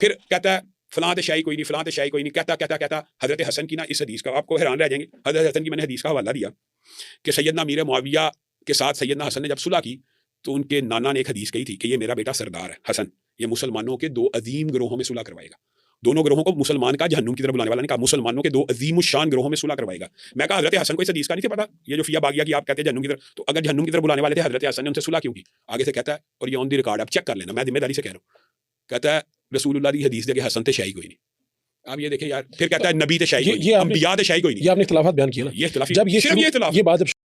پھر کہتا ہے فلاں شاہی کوئی نہیں، فلاں شاہی کوئی نہیں، کہتا حضرت حسن کی نا اس حدیث کا آپ کو حیران رہ جائیں گے، حضرت حسن کی میں نے حدیث کا حوالہ دیا کہ سیدنا امیر معاویہ کے ساتھ سیدنا حسن نے جب صلح کی تو ان کے نانا نے ایک حدیث کہی تھی کہ یہ میرا بیٹا سردار ہے حسن، یہ مسلمانوں کے 2 عظیم گروہوں میں صلح کروائے گا، دونوں گروہوں کو مسلمان کا جہنم کی طرف بلانے والا نے کہا مسلمانوں کے 2 عظیم الشان گروہوں میں صلح کروائے گا۔ میں کہا حضرت حسن کو اس حدیث کا نہیں تھا پتا، یہ جو فیا باغیہ کی آپ کہتے ہیں جہنم کی طرف، تو اگر جہنم کی طرف بلانے والے تھے حضرت حسن نے ان سے صلح کیوں کی؟ آگے سے کہتا ہے اور یہ آن دی ریکارڈ آپ چیک کر لینا، میں ذمہ داری سے کہہ رہا ہوں، کہتا ہے رسول اللہ کی حدیث دے کہ حسن تے شاہی کوئی نہیں۔ اب یہ دیکھیں یار، پھر کہتا ہے نبی تے شاہی کوئی نہیں، انبیاء تے شاہی کوئی نہیں۔ یہ آپ نے اختلافات بیان کیے نا، یہ اختلاف جب یہ صرف یہ اختلاف یہ بات جب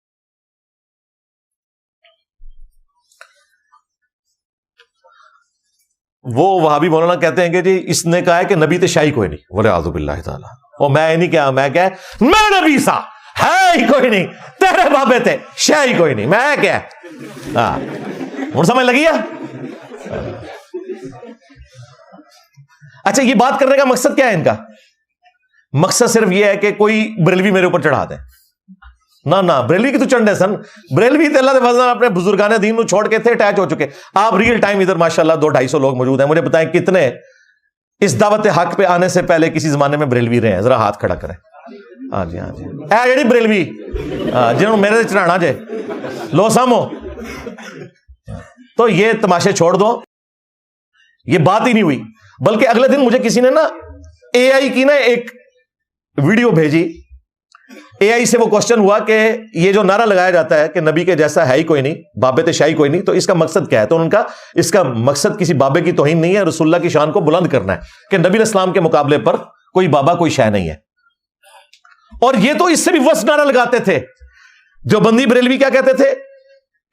وہ وہابی مولانا کہتے ہیں کہ جی اس نے کہا ہے کہ نبی تے شاہی کوئی نہیں، والعیاذ باللہ تعالی، اور میں نہیں کیا، میں کیا میں نبی سا ہے ہی کوئی نہیں، تیرے بابے تے شاہی کوئی نہیں، میں کیا ہاں ہوں سمجھ لگی ہے؟ اچھا یہ بات کرنے کا مقصد کیا ہے ان کا؟ مقصد صرف یہ ہے کہ کوئی بریلوی میرے اوپر چڑھا دے، نہ بریلوی کی تو چنڈے سن، بریلوی تے اللہ دے فضل اپنے بزرگان دین نو چھوڑ کے تھے اٹیچ ہو چکے۔ آپ ریئل ٹائم ادھر ماشاءاللہ 200-250 لوگ موجود ہیں، مجھے بتائیں کتنے اس دعوت حق پہ آنے سے پہلے کسی زمانے میں بریلوی رہے ہیں؟ ذرا ہاتھ کھڑا کریں۔ ہاں جی اے جڑی بریلوی جنہوں میرے سے چڑھانا جے لو سامو، تو یہ تماشے چھوڑ دو، یہ بات ہی نہیں ہوئی۔ بلکہ اگلے دن مجھے کسی نے نا اے آئی کی نا ایک ویڈیو بھیجی، اے آئی سے وہ کوشچن ہوا کہ یہ جو نعرہ لگایا جاتا ہے کہ نبی کے جیسا ہے ہی کوئی نہیں، بابے تے شاہی کوئی نہیں، تو اس کا مقصد کیا ہے؟ تو ان کا اس کا مقصد کسی بابے کی توہین نہیں ہے، رسول اللہ کی شان کو بلند کرنا ہے کہ نبی علیہ السلام کے مقابلے پر کوئی بابا کوئی شے نہیں ہے۔ اور یہ تو اس سے بھی وسط نعرہ لگاتے تھے جو بندی بریلوی، کیا کہتے تھے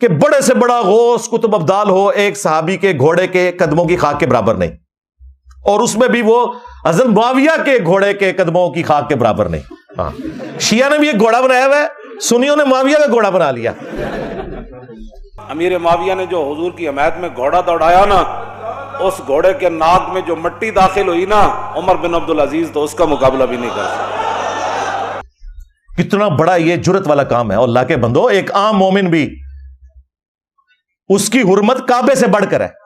کہ بڑے سے بڑا غوث قطب ابدال ہو ایک صحابی کے گھوڑے کے قدموں کی خاک کے برابر نہیں، اور اس میں بھی وہ حضرت معاویہ کے گھوڑے کے قدموں کی خاک کے برابر نہیں۔ ہاں شیعہ نے بھی ایک گھوڑا بنایا ہوا ہے، سنیوں نے معاویہ کا گھوڑا بنا لیا۔ امیر معاویہ نے جو حضور کی حمایت میں گھوڑا دوڑایا نا، اس گھوڑے کے ناک میں جو مٹی داخل ہوئی نا، عمر بن عبدالعزیز تو اس کا مقابلہ بھی نہیں کر سکتا۔ کتنا بڑا یہ جرت والا کام ہے، اور اللہ کے بندو ایک عام مومن بھی اس کی حرمت کعبے سے بڑھ کر ہے۔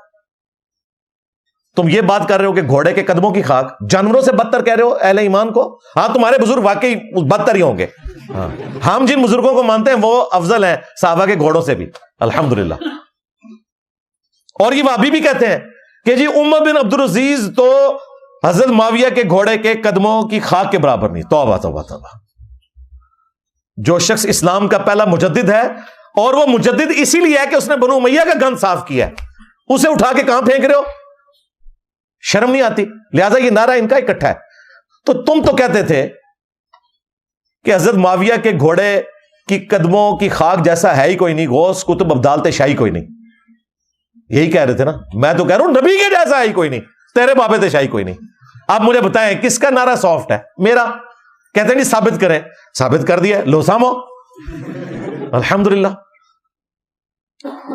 تم یہ بات کر رہے ہو کہ گھوڑے کے قدموں کی خاک، جانوروں سے بدتر کہہ رہے ہو اہل ایمان کو؟ ہاں تمہارے بزرگ واقعی بدتر ہی ہوں گے، ہم جن بزرگوں کو مانتے ہیں وہ افضل ہیں صحابہ کے گھوڑوں سے بھی الحمدللہ۔ اور یہ وہابی بھی کہتے ہیں کہ جی عمر بن عبدالعزیز تو حضرت معاویہ کے گھوڑے کے قدموں کی خاک کے برابر نہیں۔ توبہ توبہ توبہ۔ جو شخص اسلام کا پہلا مجدد ہے، اور وہ مجدد اسی لیے ہے کہ اس نے بنو امیہ کا گند صاف کیا ہے، اسے اٹھا کے کہاں پھینک رہے ہو؟ شرم نہیں آتی؟ لہذا یہ نعرہ ان کا اکٹھا ہے۔ تو تم تو کہتے تھے کہ حضرت معاویہ کے گھوڑے کی قدموں کی خاک جیسا ہے ہی کوئی نہیں، غوث قطب ابدال تے شاہی کوئی نہیں، یہی کہہ رہے تھے نا؟ میں تو کہہ رہا ہوں نبی کے جیسا ہے ہی کوئی نہیں، تیرے بابے تے شاہی کوئی نہیں۔ آپ مجھے بتائیں کس کا نعرہ سافٹ ہے؟ میرا۔ کہتے نہیں ثابت کریں، ثابت کر دیا، لو سامو الحمدللہ۔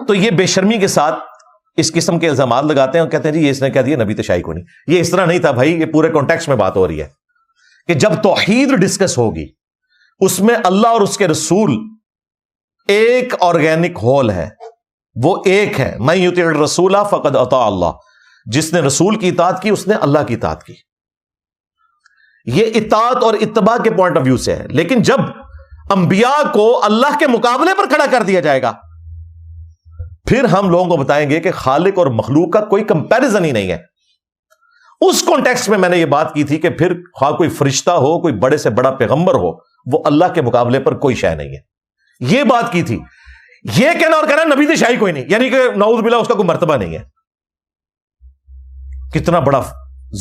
تو یہ بے شرمی کے ساتھ اس قسم کے الزامات لگاتے ہیں اور کہتے ہیں جی یہ اس نے کہہ دیا نبی تے شاہی کو نہیں۔ یہ اس طرح نہیں تھا بھائی، یہ پورے کانٹیکسٹ میں بات ہو رہی ہے کہ جب توحید ڈسکس ہوگی اس میں اللہ اور اس کے رسول ایک آرگینک ہول ہے، وہ ایک ہے۔ من یطع الرسول فقد اطاع اللہ، جس نے رسول کی اطاعت کی اس نے اللہ کی اطاعت کی۔ یہ اطاعت اور اتباع کے پوائنٹ آف ویو سے ہے، لیکن جب انبیاء کو اللہ کے مقابلے پر کھڑا کر دیا جائے گا پھر ہم لوگوں کو بتائیں گے کہ خالق اور مخلوق کا کوئی کمپیریزن ہی نہیں ہے۔ اس کانٹیکسٹ میں نے یہ بات کی تھی کہ پھر خواہ کوئی فرشتہ ہو، کوئی بڑے سے بڑا پیغمبر ہو، وہ اللہ کے مقابلے پر کوئی شے نہیں ہے، یہ بات کی تھی۔ یہ کہنا اور کہنا نبی تے شاہی کوئی نہیں، یعنی کہ نعوذ باللہ اس کا کوئی مرتبہ نہیں ہے۔ کتنا بڑا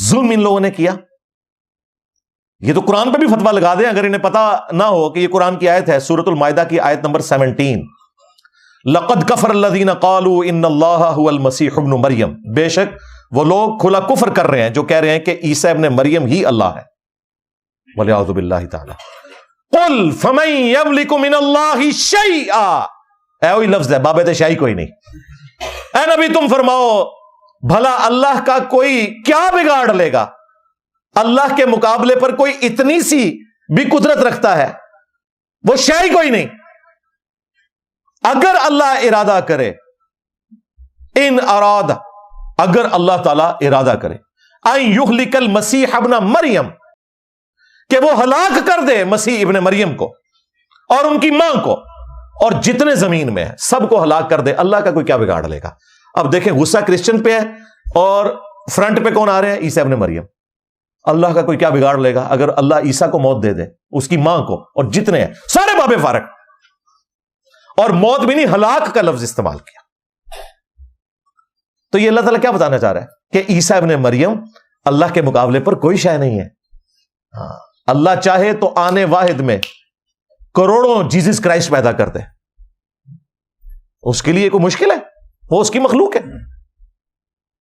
ظلم ان لوگوں نے کیا۔ یہ تو قرآن پہ بھی فتویٰ لگا دیں اگر انہیں پتا نہ ہو کہ یہ قرآن کی آیت ہے، سورۃ المائدہ کی آیت نمبر 17۔ لقد کفر الذین قالوا ان اللہ هو المسیح ابن مریم، بے شک وہ لوگ کھلا کفر کر رہے ہیں جو کہہ رہے ہیں کہ عیسیٰ ابن مریم ہی اللہ ہے، والعیاذ باللہ تعالی۔ قل فمن یملک من اللہ شیئا، اے وہی لفظ ہے، بابے تے شاہی کوئی نہیں۔ اے نبی تم فرماؤ بھلا اللہ کا کوئی کیا بگاڑ لے گا؟ اللہ کے مقابلے پر کوئی اتنی سی بھی قدرت رکھتا ہے؟ وہ شے کوئی نہیں۔ اگر اللہ ارادہ کرے، ان اراد، اگر اللہ تعالی ارادہ کرے، ان یہلک المسیح ابن مریم، کہ وہ ہلاک کر دے مسیح ابن مریم کو اور ان کی ماں کو اور جتنے زمین میں ہیں سب کو ہلاک کر دے، اللہ کا کوئی کیا بگاڑ لے گا؟ اب دیکھیں غصہ کرسچن پہ ہے اور فرنٹ پہ کون آ رہے ہیں؟ عیسیٰ ابن مریم۔ اللہ کا کوئی کیا بگاڑ لے گا اگر اللہ عیسیٰ کو موت دے دے، اس کی ماں کو اور جتنے ہیں سارے بابے فارغ، اور موت بھی نہیں ہلاک کا لفظ استعمال کیا۔ تو یہ اللہ تعالیٰ کیا بتانا چاہ رہا ہے کہ عیسیٰ ابن مریم اللہ کے مقابلے پر کوئی شے نہیں ہے۔ اللہ چاہے تو آنے واحد میں کروڑوں جیزس کرائسٹ پیدا کر دے، اس کے لیے کوئی مشکل ہے؟ وہ اس کی مخلوق ہے،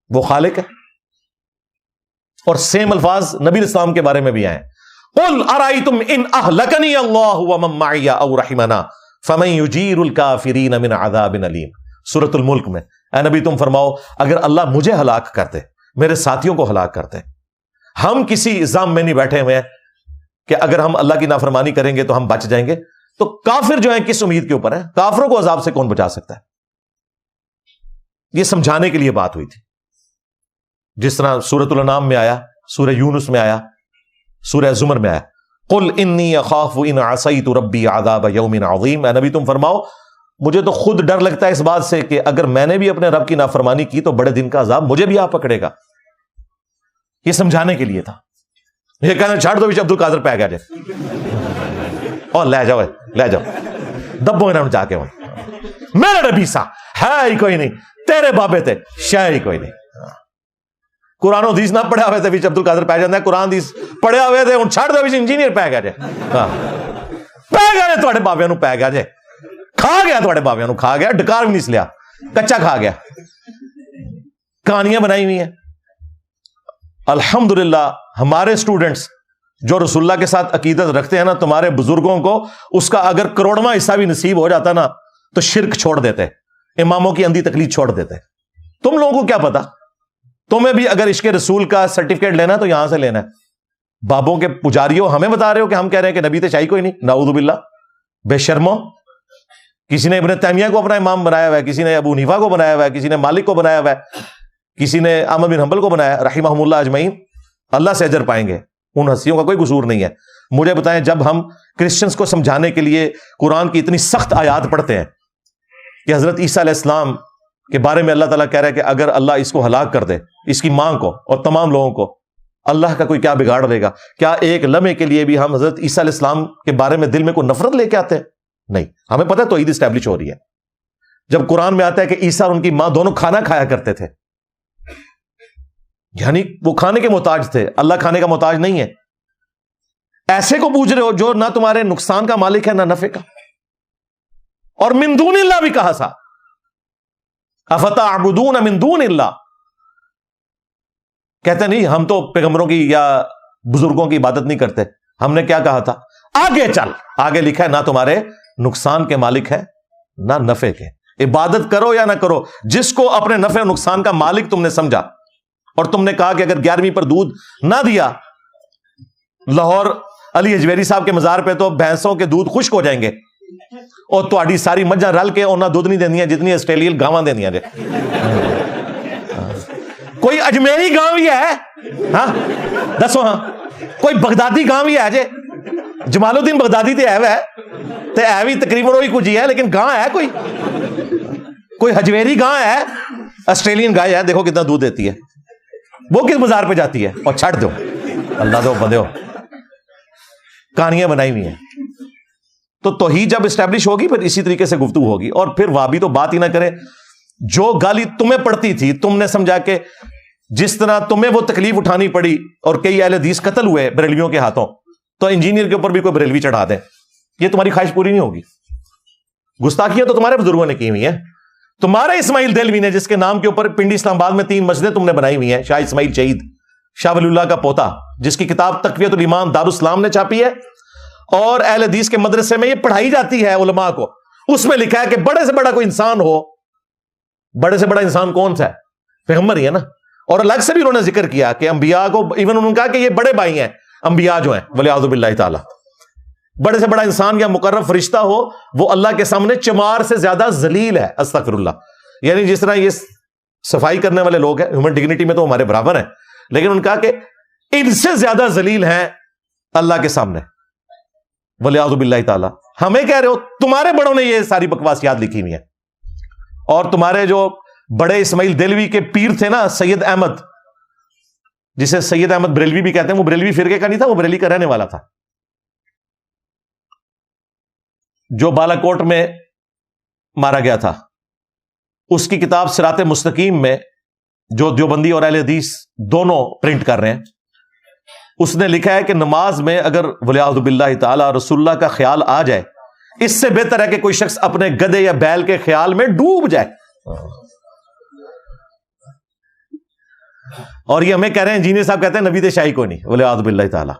وہ خالق ہے۔ اور سیم الفاظ نبی اسلام کے بارے میں بھی آئے، قل ارائیتم ان اہلکنی اللہ ومن معی او رحمنا فمن یجیر الکافرین من عذاب علیم، سورۃ الملک میں۔ اے نبی تم فرماؤ اگر اللہ مجھے ہلاک کر دے، میرے ساتھیوں کو ہلاک کر دے، ہم کسی الزام میں نہیں بیٹھے ہوئے ہیں کہ اگر ہم اللہ کی نافرمانی کریں گے تو ہم بچ جائیں گے، تو کافر جو ہیں کس امید کے اوپر ہیں؟ کافروں کو عذاب سے کون بچا سکتا ہے؟ یہ سمجھانے کے لیے بات ہوئی تھی، جس طرح سورۃ الانعام میں آیا، سورہ یونس میں آیا، سورہ زمر میں آیا، قل انی اخاف ان عصیت ربی عذاب یوم عظیم۔ اے نبی تم فرماؤ مجھے تو خود ڈر لگتا ہے اس بات سے کہ اگر میں نے بھی اپنے رب کی نافرمانی کی تو بڑے دن کا عذاب مجھے بھی آ پکڑے گا۔ یہ سمجھانے کے لیے تھا۔ یہ کہنا چھاڑ دو بھی عبد القادر پہ آ گیا جائے اور لے جاؤ دبو انہوں جا کے میرا نبی سا ہے ہی کوئی نہیں، تیرے بابے تھے شاید ہی کوئی نہیں۔ قرآن و حدیث نہ پڑھے ہوئے تھے عبد القادر پہ جاتا ہے، قرآن حدیث پڑھے ہوئے تھے ہوں چھاڑ دو بھی انجینئر پہ گیا جائے، پہ گیا تھوڑے بابے نو پہ گیا جائے، کھا گیا تھوڑے بابے نو، کھا گیا، ڈکار بھی نہیں اس لیا، کچا کھا گیا۔ کہانیاں بنائی ہوئی ہیں۔ الحمدللہ ہمارے اسٹوڈنٹس جو رسول اللہ کے ساتھ عقیدت رکھتے ہیں نا، تمہارے بزرگوں کو اس کا اگر کروڑواں حصہ بھی نصیب ہو جاتا نا تو شرک چھوڑ دیتے، اماموں کی اندھی تقلید چھوڑ دیتے۔ تم لوگوں کو کیا پتا، تمہیں بھی اگر عشق رسول کا سرٹیفکیٹ لینا تو یہاں سے لینا ہے۔ بابوں کے پجاریوں ہمیں بتا رہے ہو کہ ہم کہہ رہے ہیں کہ نبی تو چاہیے کوئی نہیں، نعوذ باللہ، بے شرمو۔ کسی نے ابن تیمیہ کو اپنا امام بنایا ہوا ہے، کسی نے ابو حنیفہ کو بنایا ہوا ہے، کسی نے مالک کو بنایا ہوا ہے، کسی نے احمد بن حنبل کو بنایا، رحمہم اللہ اجمعین، اللہ سے اجر پائیں گے، ان ہستیوں کا کوئی قصور نہیں ہے۔ مجھے بتائیں جب ہم کرسچنز کو سمجھانے کے لیے قرآن کی اتنی سخت آیات پڑھتے ہیں کہ حضرت عیسیٰ علیہ السلام کے بارے میں اللہ تعالیٰ کہہ رہا ہے کہ اگر اللہ اس کو ہلاک کر دے، اس کی ماں کو اور تمام لوگوں کو، اللہ کا کوئی کیا بگاڑ لے گا؟ کیا ایک لمحے کے لیے بھی ہم حضرت عیسیٰ علیہ السلام کے بارے میں دل میں کوئی نفرت لے کے آتے ہیں؟ نہیں، ہمیں پتہ ہے توحید اسٹیبلش ہو رہی ہے۔ جب قرآن میں آتا ہے کہ عیسیٰ اور ان کی ماں دونوں کھانا کھایا کرتے تھے، یعنی وہ کھانے کے محتاج تھے، اللہ کھانے کا محتاج نہیں ہے۔ ایسے کو پوچھ رہے ہو جو نہ تمہارے نقصان کا مالک ہے نہ نفع کا۔ اور من دون اللہ بھی کہا سا، افتعبدون من دون اللہ، کہتے نہیں ہم تو پیغمبروں کی یا بزرگوں کی عبادت نہیں کرتے۔ ہم نے کیا کہا تھا؟ آگے چل، آگے لکھا ہے نہ تمہارے نقصان کے مالک ہے نہ نفع کے۔ عبادت کرو یا نہ کرو، جس کو اپنے نفع و نقصان کا مالک تم نے سمجھا اور تم نے کہا کہ اگر 11ویں پر دودھ نہ دیا، لاہور علی اجویری صاحب کے مزار پہ تو بھینسوں کے دودھ خشک ہو جائیں گے اور تہاڈی ساری مجھاں رل کے انہاں دودھ نہیں دینیاں جتنی آسٹریلین گاواں دینیاں جے۔ کوئی اجمیری گاں بھی ہے؟ ہاں دسو، ہاں کوئی بغدادی گاں بھی ہے جے؟ جمال الدین بغدادی تے ہے بھی تقریباً وہی کچھ ہی ہے، لیکن گاں ہے کوئی ہجویری گاں ہے؟ آسٹریلین گائے ہے، دیکھو کتنا دودھ دیتی ہے، وہ کس مزار پہ جاتی ہے؟ اور چھڑ دو، اللہ دو بندے ہو، کہانیاں بنائی ہوئی ہیں۔ تو توحید جب اسٹیبلش ہوگی پھر اسی طریقے سے گفتگو ہوگی۔ اور پھر وہابی تو بات ہی نہ کرے، جو گالی تمہیں پڑتی تھی تم نے سمجھا کہ جس طرح تمہیں وہ تکلیف اٹھانی پڑی اور کئی اہل حدیث قتل ہوئے بریلویوں کے ہاتھوں، تو انجینئر کے اوپر بھی کوئی بریلوی چڑھا دیں، یہ تمہاری خواہش پوری نہیں ہوگی۔ گستاخیاں تو تمہارے بزرگوں نے کی ہوئی ہیں۔ تمہارے اسماعیل دہلوی نے، جس کے نام کے اوپر پنڈی اسلام آباد میں 3 مسجدیں تم نے بنائی ہوئی ہیں، شاہ اسماعیل شہید، شاہ ولی اللہ کا پوتا، جس کی کتاب تقویۃ الایمان دارالاسلام نے چھاپی ہے اور اہل حدیث کے مدرسے میں یہ پڑھائی جاتی ہے علماء کو۔ اس میں لکھا ہے کہ بڑے سے بڑا کوئی انسان ہو، بڑے سے بڑا انسان کون سا ہے؟ پیغمبر ہی ہے نا۔ اور الگ سے بھی انہوں نے ذکر کیا کہ انبیاء کو، ایون انہوں نے کہا کہ یہ بڑے بھائی ہیں انبیاء جو ہیں، ولیعوذ باللہ تعالی۔ بڑے سے بڑا انسان یا مقرب فرشتہ ہو، وہ اللہ کے سامنے چمار سے زیادہ ذلیل ہے، استغفر اللہ۔ یعنی جس طرح یہ صفائی کرنے والے لوگ ہیں، ہیومن ڈگنیٹی میں تو ہمارے برابر ہیں، لیکن انہوں نے کہا کہ ان سے زیادہ ذلیل ہیں اللہ کے سامنے، ولیعوذ باللہ تعالی۔ ہمیں کہہ رہے ہو تمہارے بڑوں نے یہ ساری بکواس یاد لکھی ہوئی ہے، اور تمہارے جو بڑے اسماعیل دہلوی کے پیر تھے نا، سید احمد، جسے سید احمد بریلوی بھی کہتے ہیں، وہ بریلوی فرقے کا نہیں تھا، وہ بریلی کا رہنے والا تھا، جو بالا کوٹ میں مارا گیا تھا۔ اس کی کتاب صراط مستقیم میں، جو دیوبندی اور اہل حدیث دونوں پرنٹ کر رہے ہیں، اس نے لکھا ہے کہ نماز میں اگر ولیعوذ باللہ تعالی رسول اللہ کا خیال آ جائے، اس سے بہتر ہے کہ کوئی شخص اپنے گدھے یا بیل کے خیال میں ڈوب جائے۔ اور یہ ہمیں کہہ رہے ہیں، انجینئر صاحب کہتے ہیں نبی تے شاہی کوئی نہیں، ولیعوذ باللہ تعالی،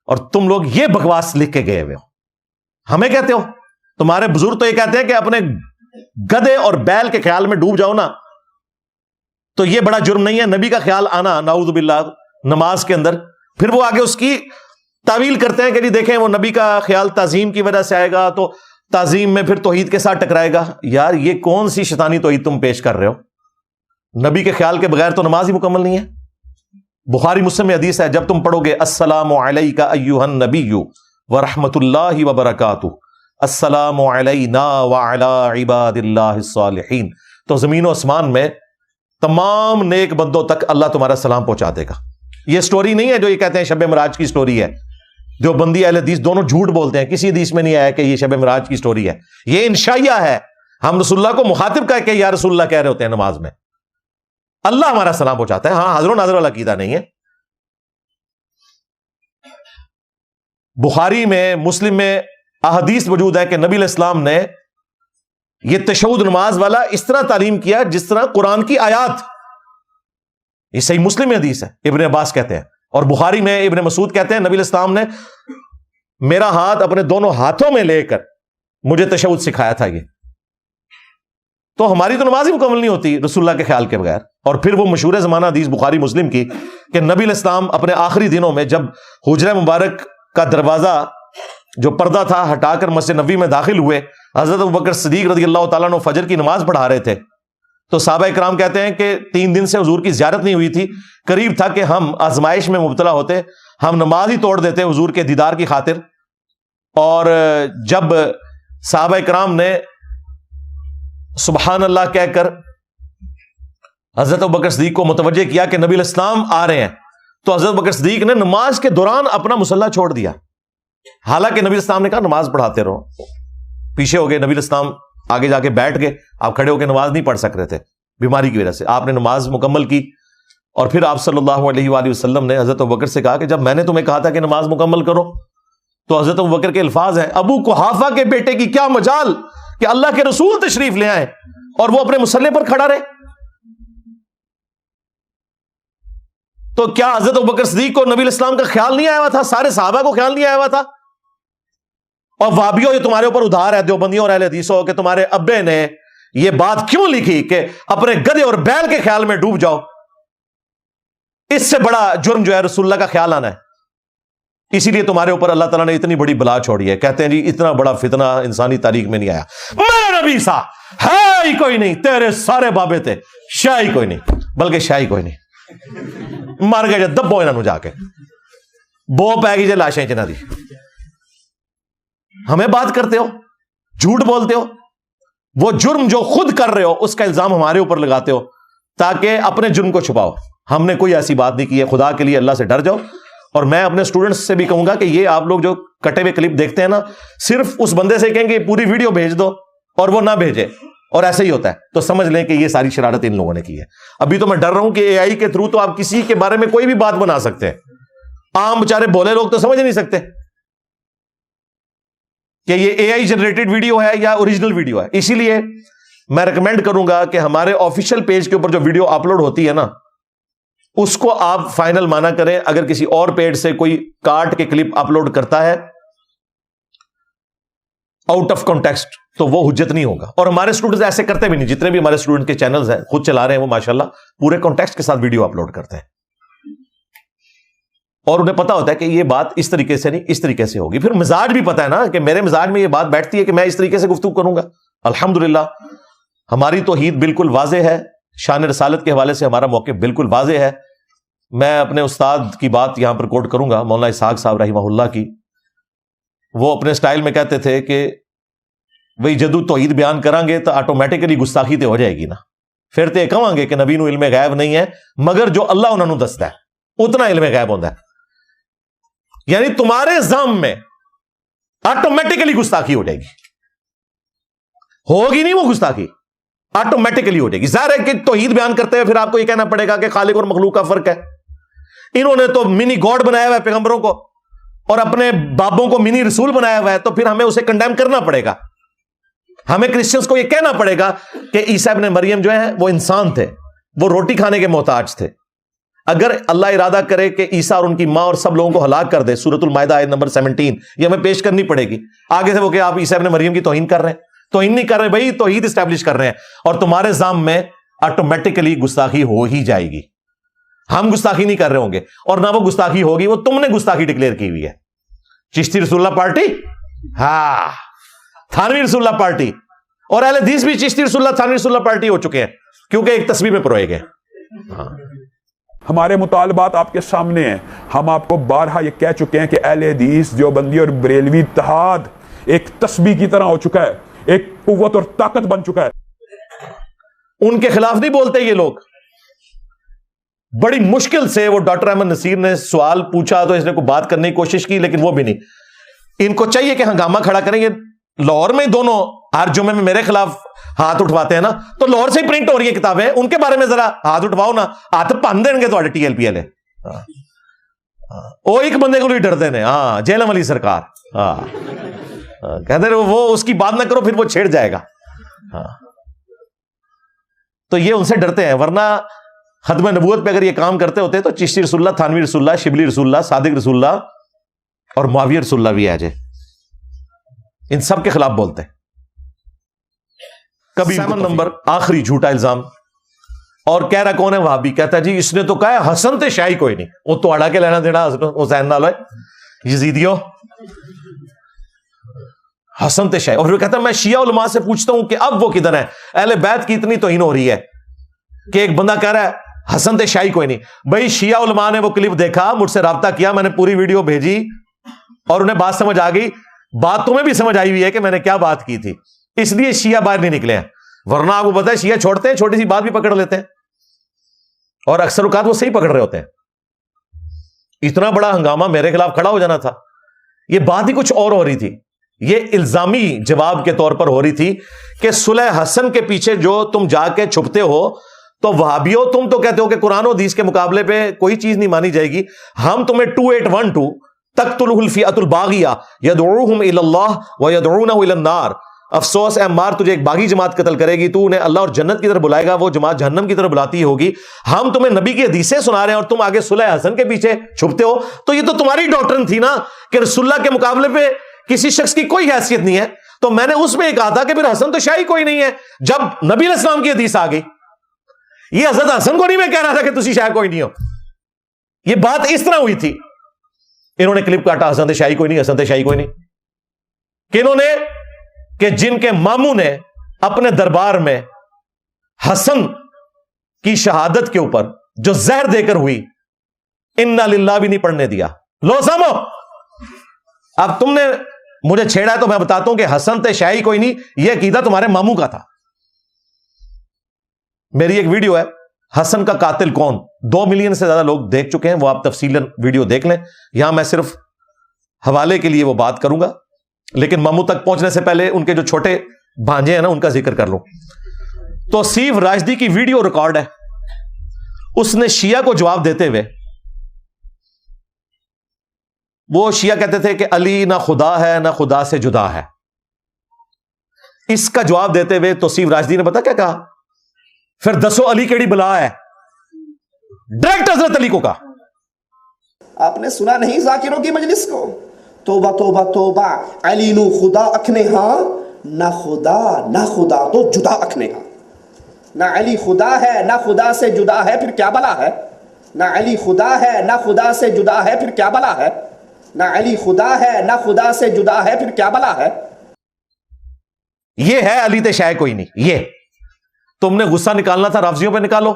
اور تم لوگ یہ بکواس لکھ کے گئے ہوئے ہو، ہمیں کہتے ہو۔ تمہارے بزرگ تو یہ کہتے ہیں کہ اپنے گدھے اور بیل کے خیال میں ڈوب جاؤ نا، تو یہ بڑا جرم نہیں ہے۔ نبی کا خیال آنا نعوذ باللہ نماز کے اندر، پھر وہ آگے اس کی تعویل کرتے ہیں کہ جی دیکھیں وہ نبی کا خیال تعظیم کی وجہ سے آئے گا، تو تعظیم میں پھر توحید کے ساتھ ٹکرائے گا۔ یار یہ کون سی شیطانی توحید تم پیش کر رہے ہو؟ نبی کے خیال کے بغیر تو نماز ہی مکمل نہیں ہے۔ بخاری مسلم میں حدیث ہے، جب تم پڑھو گے السلام علیک ایھا النبی ورحمۃ اللہ وبرکاتہ، السلام علینا وعلی عباد اللہ الصالحین، تو زمین و آسمان میں تمام نیک بندوں تک اللہ تمہارا سلام پہنچا دے گا۔ یہ سٹوری نہیں ہے جو یہ کہتے ہیں شب معراج کی سٹوری ہے، جو بندی اہل حدیث دونوں جھوٹ بولتے ہیں، کسی حدیث میں نہیں آیا کہ یہ شب معراج کی سٹوری ہے، یہ انشائیہ ہے۔ ہم رسول اللہ کو مخاطب کر کے یا رسول اللہ کہہ رہے ہوتے ہیں نماز میں، اللہ ہمارا سلام پہنچاتا ہے۔ ہاں حاضر و ناظر والا عقیدہ نہیں ہے۔ بخاری میں، مسلم میں احادیث موجود ہے کہ نبی علیہ السلام نے یہ تشہد نماز والا اس طرح تعلیم کیا جس طرح قرآن کی آیات۔ یہ صحیح مسلم میں حدیث ہے، ابن عباس کہتے ہیں، اور بخاری میں ابن مسعود کہتے ہیں نبی علیہ السلام نے میرا ہاتھ اپنے دونوں ہاتھوں میں لے کر مجھے تشہد سکھایا تھا۔ یہ تو ہماری تو نماز ہی مکمل نہیں ہوتی رسول اللہ کے خیال کے بغیر۔ اور پھر وہ مشہور زمانہ حدیث بخاری مسلم کی کہ نبی علیہ السلام اپنے آخری دنوں میں جب حجرہ مبارک کا دروازہ جو پردہ تھا ہٹا کر مسجد نبوی میں داخل ہوئے، حضرت ابوبکر صدیق رضی اللہ تعالیٰ عنہ فجر کی نماز پڑھا رہے تھے، تو صحابہ کرام کہتے ہیں کہ 3 دن سے حضور کی زیارت نہیں ہوئی تھی، قریب تھا کہ ہم آزمائش میں مبتلا ہوتے، ہم نماز ہی توڑ دیتے حضور کے دیدار کی خاطر۔ اور جب صحابہ کرام نے سبحان اللہ کہہ کر حضرت ابوبکر صدیق کو متوجہ کیا کہ نبی علیہ السلام آ رہے ہیں، تو حضرت ابوبکر صدیق نے نماز کے دوران اپنا مصلی چھوڑ دیا، حالانکہ نبی علیہ السلام نے کہا نماز پڑھاتے رہو۔ پیچھے ہو گئے، نبی علیہ السلام آگے جا کے بیٹھ گئے، آپ کھڑے ہو کے نماز نہیں پڑھ سک رہے تھے بیماری کی وجہ سے، آپ نے نماز مکمل کی۔ اور پھر آپ صلی اللہ علیہ وآلہ وسلم نے حضرت ابوبکر سے کہا کہ جب میں نے تمہیں کہا تھا کہ نماز مکمل کرو، تو حضرت ابوبکر کے الفاظ ہیں، ابو قحافہ کے بیٹے کی کیا مجال کہ اللہ کے رسول تشریف لے آئے اور وہ اپنے مصلی پر کھڑا رہے۔ تو کیا حضرت ابوبکر صدیق کو نبی علیہ السلام کا خیال نہیں آیا ہوا تھا؟ سارے صحابہ کو خیال نہیں آیا ہوا تھا؟ اور وہابیوں یہ تمہارے اوپر ادھار ہے، دیوبندیوں اور اہل حدیثوں، کہ تمہارے ابے نے یہ بات کیوں لکھی کہ اپنے گدھے اور بیل کے خیال میں ڈوب جاؤ؟ اس سے بڑا جرم جو ہے رسول اللہ کا خیال آنا ہے۔ اسی لیے تمہارے اوپر اللہ تعالیٰ نے اتنی بڑی بلا چھوڑی ہے۔ کہتے ہیں جی اتنا بڑا فتنہ انسانی تاریخ میں نہیں آیا، میرا نبی سا ہے ہی کوئی نہیں، تیرے سارے بابے تھے، شاہی کوئی نہیں، بلکہ شاہی کوئی نہیں، مر گئے جب دبو انہوں جا کے بو پہ گی جے لاشیں چنا دی۔ ہمیں بات کرتے ہو، جھوٹ بولتے ہو، وہ جرم جو خود کر رہے ہو اس کا الزام ہمارے اوپر لگاتے ہو تاکہ اپنے جرم کو چھپاؤ۔ ہم نے کوئی ایسی بات نہیں کی ہے، خدا کے لیے اللہ سے ڈر جاؤ۔ اور میں اپنے اسٹوڈنٹس سے بھی کہوں گا کہ یہ آپ لوگ جو کٹے ہوئے کلپ دیکھتے ہیں نا، صرف اس بندے سے کہیں گے پوری ویڈیو بھیج دو اور وہ نہ بھیجے، اور ایسا ہی ہوتا ہے، تو سمجھ لیں کہ یہ ساری شرارت ان لوگوں نے کی ہے۔ ابھی تو میں ڈر رہا ہوں کہ اے آئی کے تھرو تو آپ کسی کے بارے میں کوئی بھی بات بنا سکتے ہیں، عام بیچارے بولے لوگ تو سمجھ نہیں سکتے کہ یہ اے آئی جنریٹڈ ویڈیو ہے یا اوریجنل ویڈیو ہے۔ اسی لیے میں ریکمینڈ کروں گا کہ ہمارے آفیشیل پیج کے اوپر جو ویڈیو اپلوڈ ہوتی ہے نا، اس کو آپ فائنل مانا کریں۔ اگر کسی اور پیج سے کوئی کاٹ کے کلپ اپلوڈ کرتا ہے آؤٹ آف کانٹیکسٹ تو وہ حجت نہیں ہوگا۔ اور ہمارے اسٹوڈنٹس ایسے کرتے بھی نہیں، جتنے بھی ہمارے اسٹوڈنٹ کے چینلز ہیں خود چلا رہے ہیں وہ ماشاءاللہ پورے کانٹیکسٹ کے ساتھ ویڈیو اپلوڈ کرتے ہیں، اور انہیں پتا ہوتا ہے کہ یہ بات اس طریقے سے نہیں، اس طریقے سے ہوگی۔ پھر مزاج بھی پتا ہے نا کہ میرے مزاج میں یہ بات بیٹھتی ہے کہ میں اس طریقے سے گفتگو کروں گا۔ الحمدللہ ہماری توحید بالکل واضح ہے، شان رسالت کے حوالے سے ہمارا موقف بالکل واضح ہے. میں اپنے استاد کی بات یہاں پر کوٹ کروں گا، مولانا اسحاق صاحب رحمہ اللہ کی. وہ اپنے سٹائل میں کہتے تھے کہ وہی جدو توحید بیان کریں گے تو آٹومیٹکلی گستاخی تے ہو جائے گی نا. پھر تے کہاں گے کہ نبی نو علم غیب نہیں ہے، مگر جو اللہ انہوں نے دستا ہے اتنا علم غیب ہوتا ہے. یعنی تمہارے ذم میں آٹومیٹکلی گستاخی ہو جائے گی. ہوگی نہیں وہ گستاخی، آٹومیٹکلی ہو جائے گی. ظاہر ہے کہ توحید بیان کرتے ہوئے پھر آپ کو یہ کہنا پڑے گا کہ خالق اور مخلوق کا فرق ہے. انہوں نے تو منی گاڈ بنایا ہوا ہے پیغمبروں کو، اور اپنے بابوں کو منی رسول بنایا ہوا ہے، تو پھر ہمیں اسے کنڈیم کرنا پڑے گا. ہمیں کرسچنز کو یہ کہنا پڑے گا کہ عیسیٰ ابن مریم جو ہے وہ انسان تھے، وہ روٹی کھانے کے محتاج تھے. اگر اللہ ارادہ کرے کہ عیسیٰ اور ان کی ماں اور سب لوگوں کو ہلاک کر دے، سورۃ المائدہ آیت نمبر 17 یہ ہمیں پیش کرنی پڑے گی. آگے سے وہ کہ آپ عیسیٰ ابن مریم کی توہین کر رہے ہیں. توہین نہیں کر رہے بھائی، توحید اسٹیبلش کر رہے ہیں. اور تمہارے ذم میں آٹومیٹکلی گستاخی ہو ہی جائے گی. ہم گستاخی نہیں کر رہے ہوں گے، اور نہ وہ گستاخی ہوگی، وہ تم نے گستاخی ڈکلیئر کی ہوئی ہے. چشتی رسول اللہ پارٹی، ہاں تھانوی رسول اللہ پارٹی، اور اہل حدیث بھی چشتی رسول اللہ تھانوی رسول اللہ پارٹی ہو چکے ہیں، کیونکہ ایک تصویر میں پروئے گئے. ہاں ہمارے مطالبات آپ کے سامنے ہیں. ہم آپ کو بارہا یہ کہہ چکے ہیں کہ اہل حدیث دیوبندی اور بریلوی اتحاد ایک تسبیح کی طرح ہو چکا ہے، ایک قوت اور طاقت بن چکا ہے. ان کے خلاف نہیں بولتے یہ لوگ. بڑی مشکل سے وہ ڈاکٹر احمد نصیر نے سوال پوچھا تو اس نے کوئی بات کرنے کی کوشش کی، لیکن وہ بھی نہیں. ان کو چاہیے کہ ہنگامہ کھڑا کریں. یہ لاہور میں دونوں ہر جمعے میں میرے خلاف ہاتھ اٹھواتے ہیں نا، تو لاہور سے ہی پرنٹ ہو رہی ہے کتابیں، ان کے بارے میں ذرا ہاتھ اٹھواؤ نا. ہاتھ پن دیں گے تو ٹی ایل پی ایل ہے. وہ ایک بندے کو بھی ڈرتے ہیں، ہاں جیلم علی سرکار. ہاں کہتے ہیں وہ اس کی بات نہ کرو پھر وہ چھیڑ جائے گا. ہاں تو یہ ان سے ڈرتے ہیں، ورنہ ختم نبوت پہ اگر یہ کام کرتے ہوتے تو چشتی رسول اللہ، تھانوی رسول اللہ، شبلی رسول اللہ، صادق رسول اللہ اور معاویہ رسول اللہ بھی آ جائے. ان سب کے خلاف بولتے ہیں. کبھی 7 نمبر آخری جھوٹا الزام، اور کہہ رہا کون ہے؟ وہابی. کہتا ہے جی اس نے تو کہا ہے حسن تے شاہی کوئی نہیں، وہ تو اڑا کے لینا دینا حسین نال ہے یزیدیو، حسن تے شاہی. اور پھر کہتا ہے میں شیعہ علماء سے پوچھتا ہوں کہ اب وہ کدھر ہے؟ اہل بیت کی اتنی توہین ہو رہی ہے کہ ایک بندہ کہہ رہا ہے حسن تے شاہی کوئی نہیں. بھائی شیعہ علماء نے وہ کلپ دیکھا، مجھ سے رابطہ کیا، میں نے پوری ویڈیو بھیجی اور انہیں بات سمجھ آ گئی. بات تمہیں بھی سمجھ آئی ہوئی ہے کہ میں نے کیا بات کی تھی، اس لیے شیعہ باہر نہیں نکلے ہیں. ورنہ آپ کو پتا ہے شیعہ چھوڑتے ہیں، چھوٹی سی بات بھی پکڑ لیتے ہیں، اور اکثر اوقات وہ صحیح پکڑ رہے ہوتے ہیں. اتنا بڑا ہنگامہ میرے خلاف کھڑا ہو جانا تھا. یہ بات ہی کچھ اور ہو رہی تھی. یہ الزامی جواب کے طور پر ہو رہی تھی کہ صلح حسن کے پیچھے جو تم جا کے چھپتے ہو، تو وہابیو تم تو کہتے ہو کہ قرآن و حدیث کے مقابلے پہ کوئی چیز نہیں مانی جائے گی. ہم تمہیں 2812 تقتلہ الفئۃ الباغیہ یدعوہم الی اللہ ویدعونہ الی النار. افسوس اے عمار، تجھے ایک باغی جماعت قتل کرے گی، تو انہیں اللہ اور جنت کی طرف بلائے گا، وہ جماعت جہنم کی طرف بلاتی ہوگی. ہم تمہیں نبی کی حدیثیں سنا رہے ہیں اور تم آگے صلح حسن کے پیچھے چھپتے ہو. تو یہ تو تمہاری ڈاکٹرن تھی نا کہ رسول اللہ کے مقابلے پہ کسی شخص کی کوئی حیثیت نہیں ہے. تو میں نے اس میں کہا تھا کہ پھر حسن تو شاہی کوئی نہیں ہے. جب نبی علیہ السلام کی حدیث آ گئی، یہ حضرت حسن کو نہیں میں کہہ رہا تھا کہ تسی شاہ کوئی نہیں ہو. یہ بات اس طرح ہوئی تھی. انہوں نے کلپ کاٹا، حسن شاہی کوئی نہیں، حسن شاہی کوئی نہیں. کنہوں نے؟ کہ جن کے ماموں نے اپنے دربار میں حسن کی شہادت کے اوپر جو زہر دے کر ہوئی، انا للہ بھی نہیں پڑھنے دیا. لو سامو، اب تم نے مجھے چھیڑا ہے تو میں بتاتا ہوں کہ حسن تے شاہی کوئی نہیں، یہ عقیدہ تمہارے ماموں کا تھا. میری ایک ویڈیو ہے حسن کا قاتل کون، 2 ملین سے زیادہ لوگ دیکھ چکے ہیں، وہ آپ تفصیلاً ویڈیو دیکھ لیں. یہاں میں صرف حوالے کے لیے وہ بات کروں گا، لیکن ماموں تک پہنچنے سے پہلے ان کے جو چھوٹے بھانجے ہیں نا ان کا ذکر کر لوں. توصیف راشدی کی ویڈیو ریکارڈ ہے. اس نے شیعہ کو جواب دیتے ہوئے، وہ شیعہ کہتے تھے کہ علی نہ خدا ہے نہ خدا سے جدا ہے. اس کا جواب دیتے ہوئے توصیف راشدی نے پتا کیا کہا؟ پھر دسو علی کیڑی بلا ہے. ڈائریکٹ حضرت علی کو کہا. آپ نے سنا نہیں ذاکروں کی مجلس کو؟ توبہ توبہ توبہ، علی نو خدا اکھنے ہاں، نہ خدا تو جدا اکھنے ہاں. نہ علی خدا ہے نہ خدا سے جدا ہے، پھر کیا بلا ہے؟ نہ علی خدا ہے نہ خدا سے جدا ہے، پھر کیا بلا ہے؟ نہ علی خدا ہے نہ خدا سے جدا ہے، پھر کیا بلا ہے؟ یہ ہے علی تے شاہ کوئی نہیں. یہ تم نے غصہ نکالنا تھا رافضیوں پہ نکالو،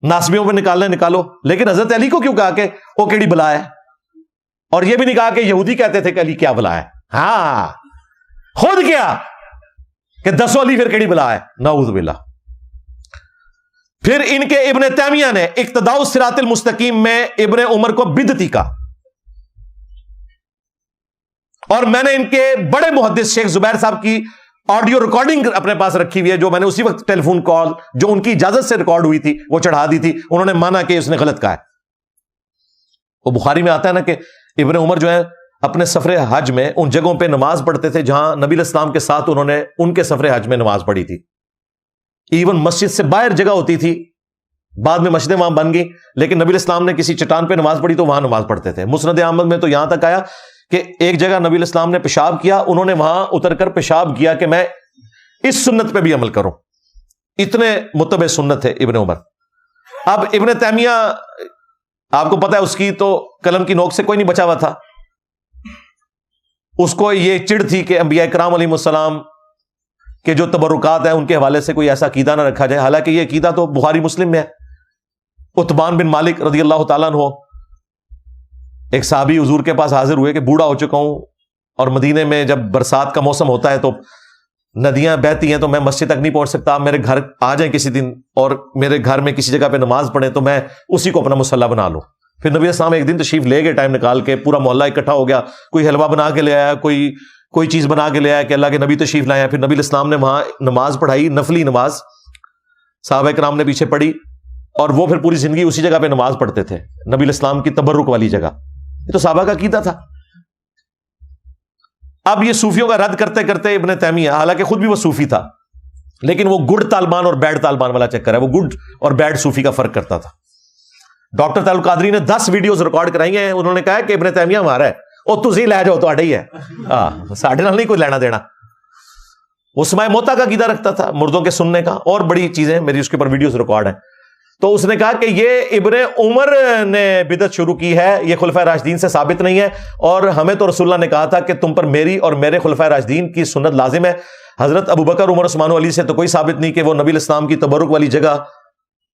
ناسبیوں پہ نکالو، لیکن حضرت علی کو کیوں کہا کہ وہ کیڑی بلا ہے؟ اور یہ بھی نہیں کہا کہ یہودی کہتے تھے کہ علی کیا بلا ہے، ہاں خود کیا کہ دسو علی پھر کیڑی بلا ہے، نعوذ باللہ۔ پھر ان کے ابن تیمیہ نے اقتداء الصراط المستقیم میں ابن عمر کو بدعتی کہا، اور میں نے ان کے بڑے محدث شیخ زبیر صاحب کی آڈیو ریکارڈنگ اپنے پاس رکھی ہوئی ہے، جو میں نے اسی وقت ٹیلی فون کال جو ان کی اجازت سے ریکارڈ ہوئی تھی وہ چڑھا دی تھی، انہوں نے مانا کہ اس نے غلط کہا ہے۔ وہ بخاری میں آتا ہے نا کہ ابن عمر جو ہے اپنے سفر حج میں ان جگہوں پہ نماز پڑھتے تھے جہاں نبی علیہ السلام کے ساتھ انہوں نے ان کے سفر حج میں نماز پڑھی تھی، ایون مسجد سے باہر جگہ ہوتی تھی، بعد میں مسجدیں وہاں بن گئی، لیکن نبی علیہ السلام نے کسی چٹان پہ نماز پڑھی تو وہاں نماز پڑھتے تھے۔ مسند احمد میں تو یہاں تک آیا کہ ایک جگہ نبی علیہ السلام نے پیشاب کیا، انہوں نے وہاں اتر کر پیشاب کیا کہ میں اس سنت پہ بھی عمل کروں، اتنے متبع سنت ہے ابن عمر۔ اب ابن تیمیہ آپ کو پتا ہے اس کی تو قلم کی نوک سے کوئی نہیں بچا ہوا تھا، اس کو یہ چڑ تھی کہ انبیاء کرام علیہ السلام کے جو تبرکات ہیں ان کے حوالے سے کوئی ایسا عقیدہ نہ رکھا جائے، حالانکہ یہ عقیدہ تو بخاری مسلم میں ہے۔ عتبان بن مالک رضی اللہ تعالیٰ عنہ ایک صحابی حضور کے پاس حاضر ہوئے کہ بوڑھا ہو چکا ہوں، اور مدینے میں جب برسات کا موسم ہوتا ہے تو ندیاں بہتی ہیں تو میں مسجد تک نہیں پہنچ سکتا، آپ میرے گھر آ جائیں کسی دن اور میرے گھر میں کسی جگہ پہ نماز پڑھیں تو میں اسی کو اپنا مصلی بنا لوں۔ پھر نبی السلام ایک دن تشریف لے گئے، ٹائم نکال کے، پورا محلہ اکٹھا ہو گیا، کوئی حلوہ بنا کے لے آیا، کوئی چیز بنا کے لے آیا کہ اللہ کے نبی تشریف لائے ہیں۔ پھر نبی السلام نے وہاں نماز پڑھائی، نفلی نماز، صحابہ کرام نے پیچھے پڑھی، اور وہ پھر پوری زندگی اسی جگہ پہ نماز پڑھتے تھے، نبی الاسلام کی تبرک والی جگہ۔ یہ تو صحابہ کا عقیدہ تھا۔ اب یہ صوفیوں کا رد کرتے کرتے ابن تیمیہ، حالانکہ خود بھی وہ صوفی تھا، لیکن وہ گڈ طالبان اور بیڈ طالبان والا چکر ہے، وہ گڈ اور بیڈ صوفی کا فرق کرتا تھا۔ ڈاکٹر تعلق قادری نے 10 ویڈیوز ریکارڈ کرائی ہیں، انہوں نے کہا کہ ابن تیمیہ ہمارا ہے، اور تسی لے جاؤ تو ہی ہے، ساڑھے نال نہیں کوئی لینا دینا۔ وہ سمائے موتا کا عقیدہ رکھتا تھا، مردوں کے سننے کا، اور بڑی چیزیں میری اس کے اوپر ویڈیوز ریکارڈ ہیں۔ تو اس نے کہا کہ یہ ابن عمر نے بدعت شروع کی ہے، یہ خلفائے راشدین سے ثابت نہیں ہے، اور ہمیں تو رسول اللہ نے کہا تھا کہ تم پر میری اور میرے خلفائے راشدین کی سنت لازم ہے۔ حضرت ابوبکر، عمر، عثمان و علی سے تو کوئی ثابت نہیں کہ وہ نبی الاسلام کی تبرک والی جگہ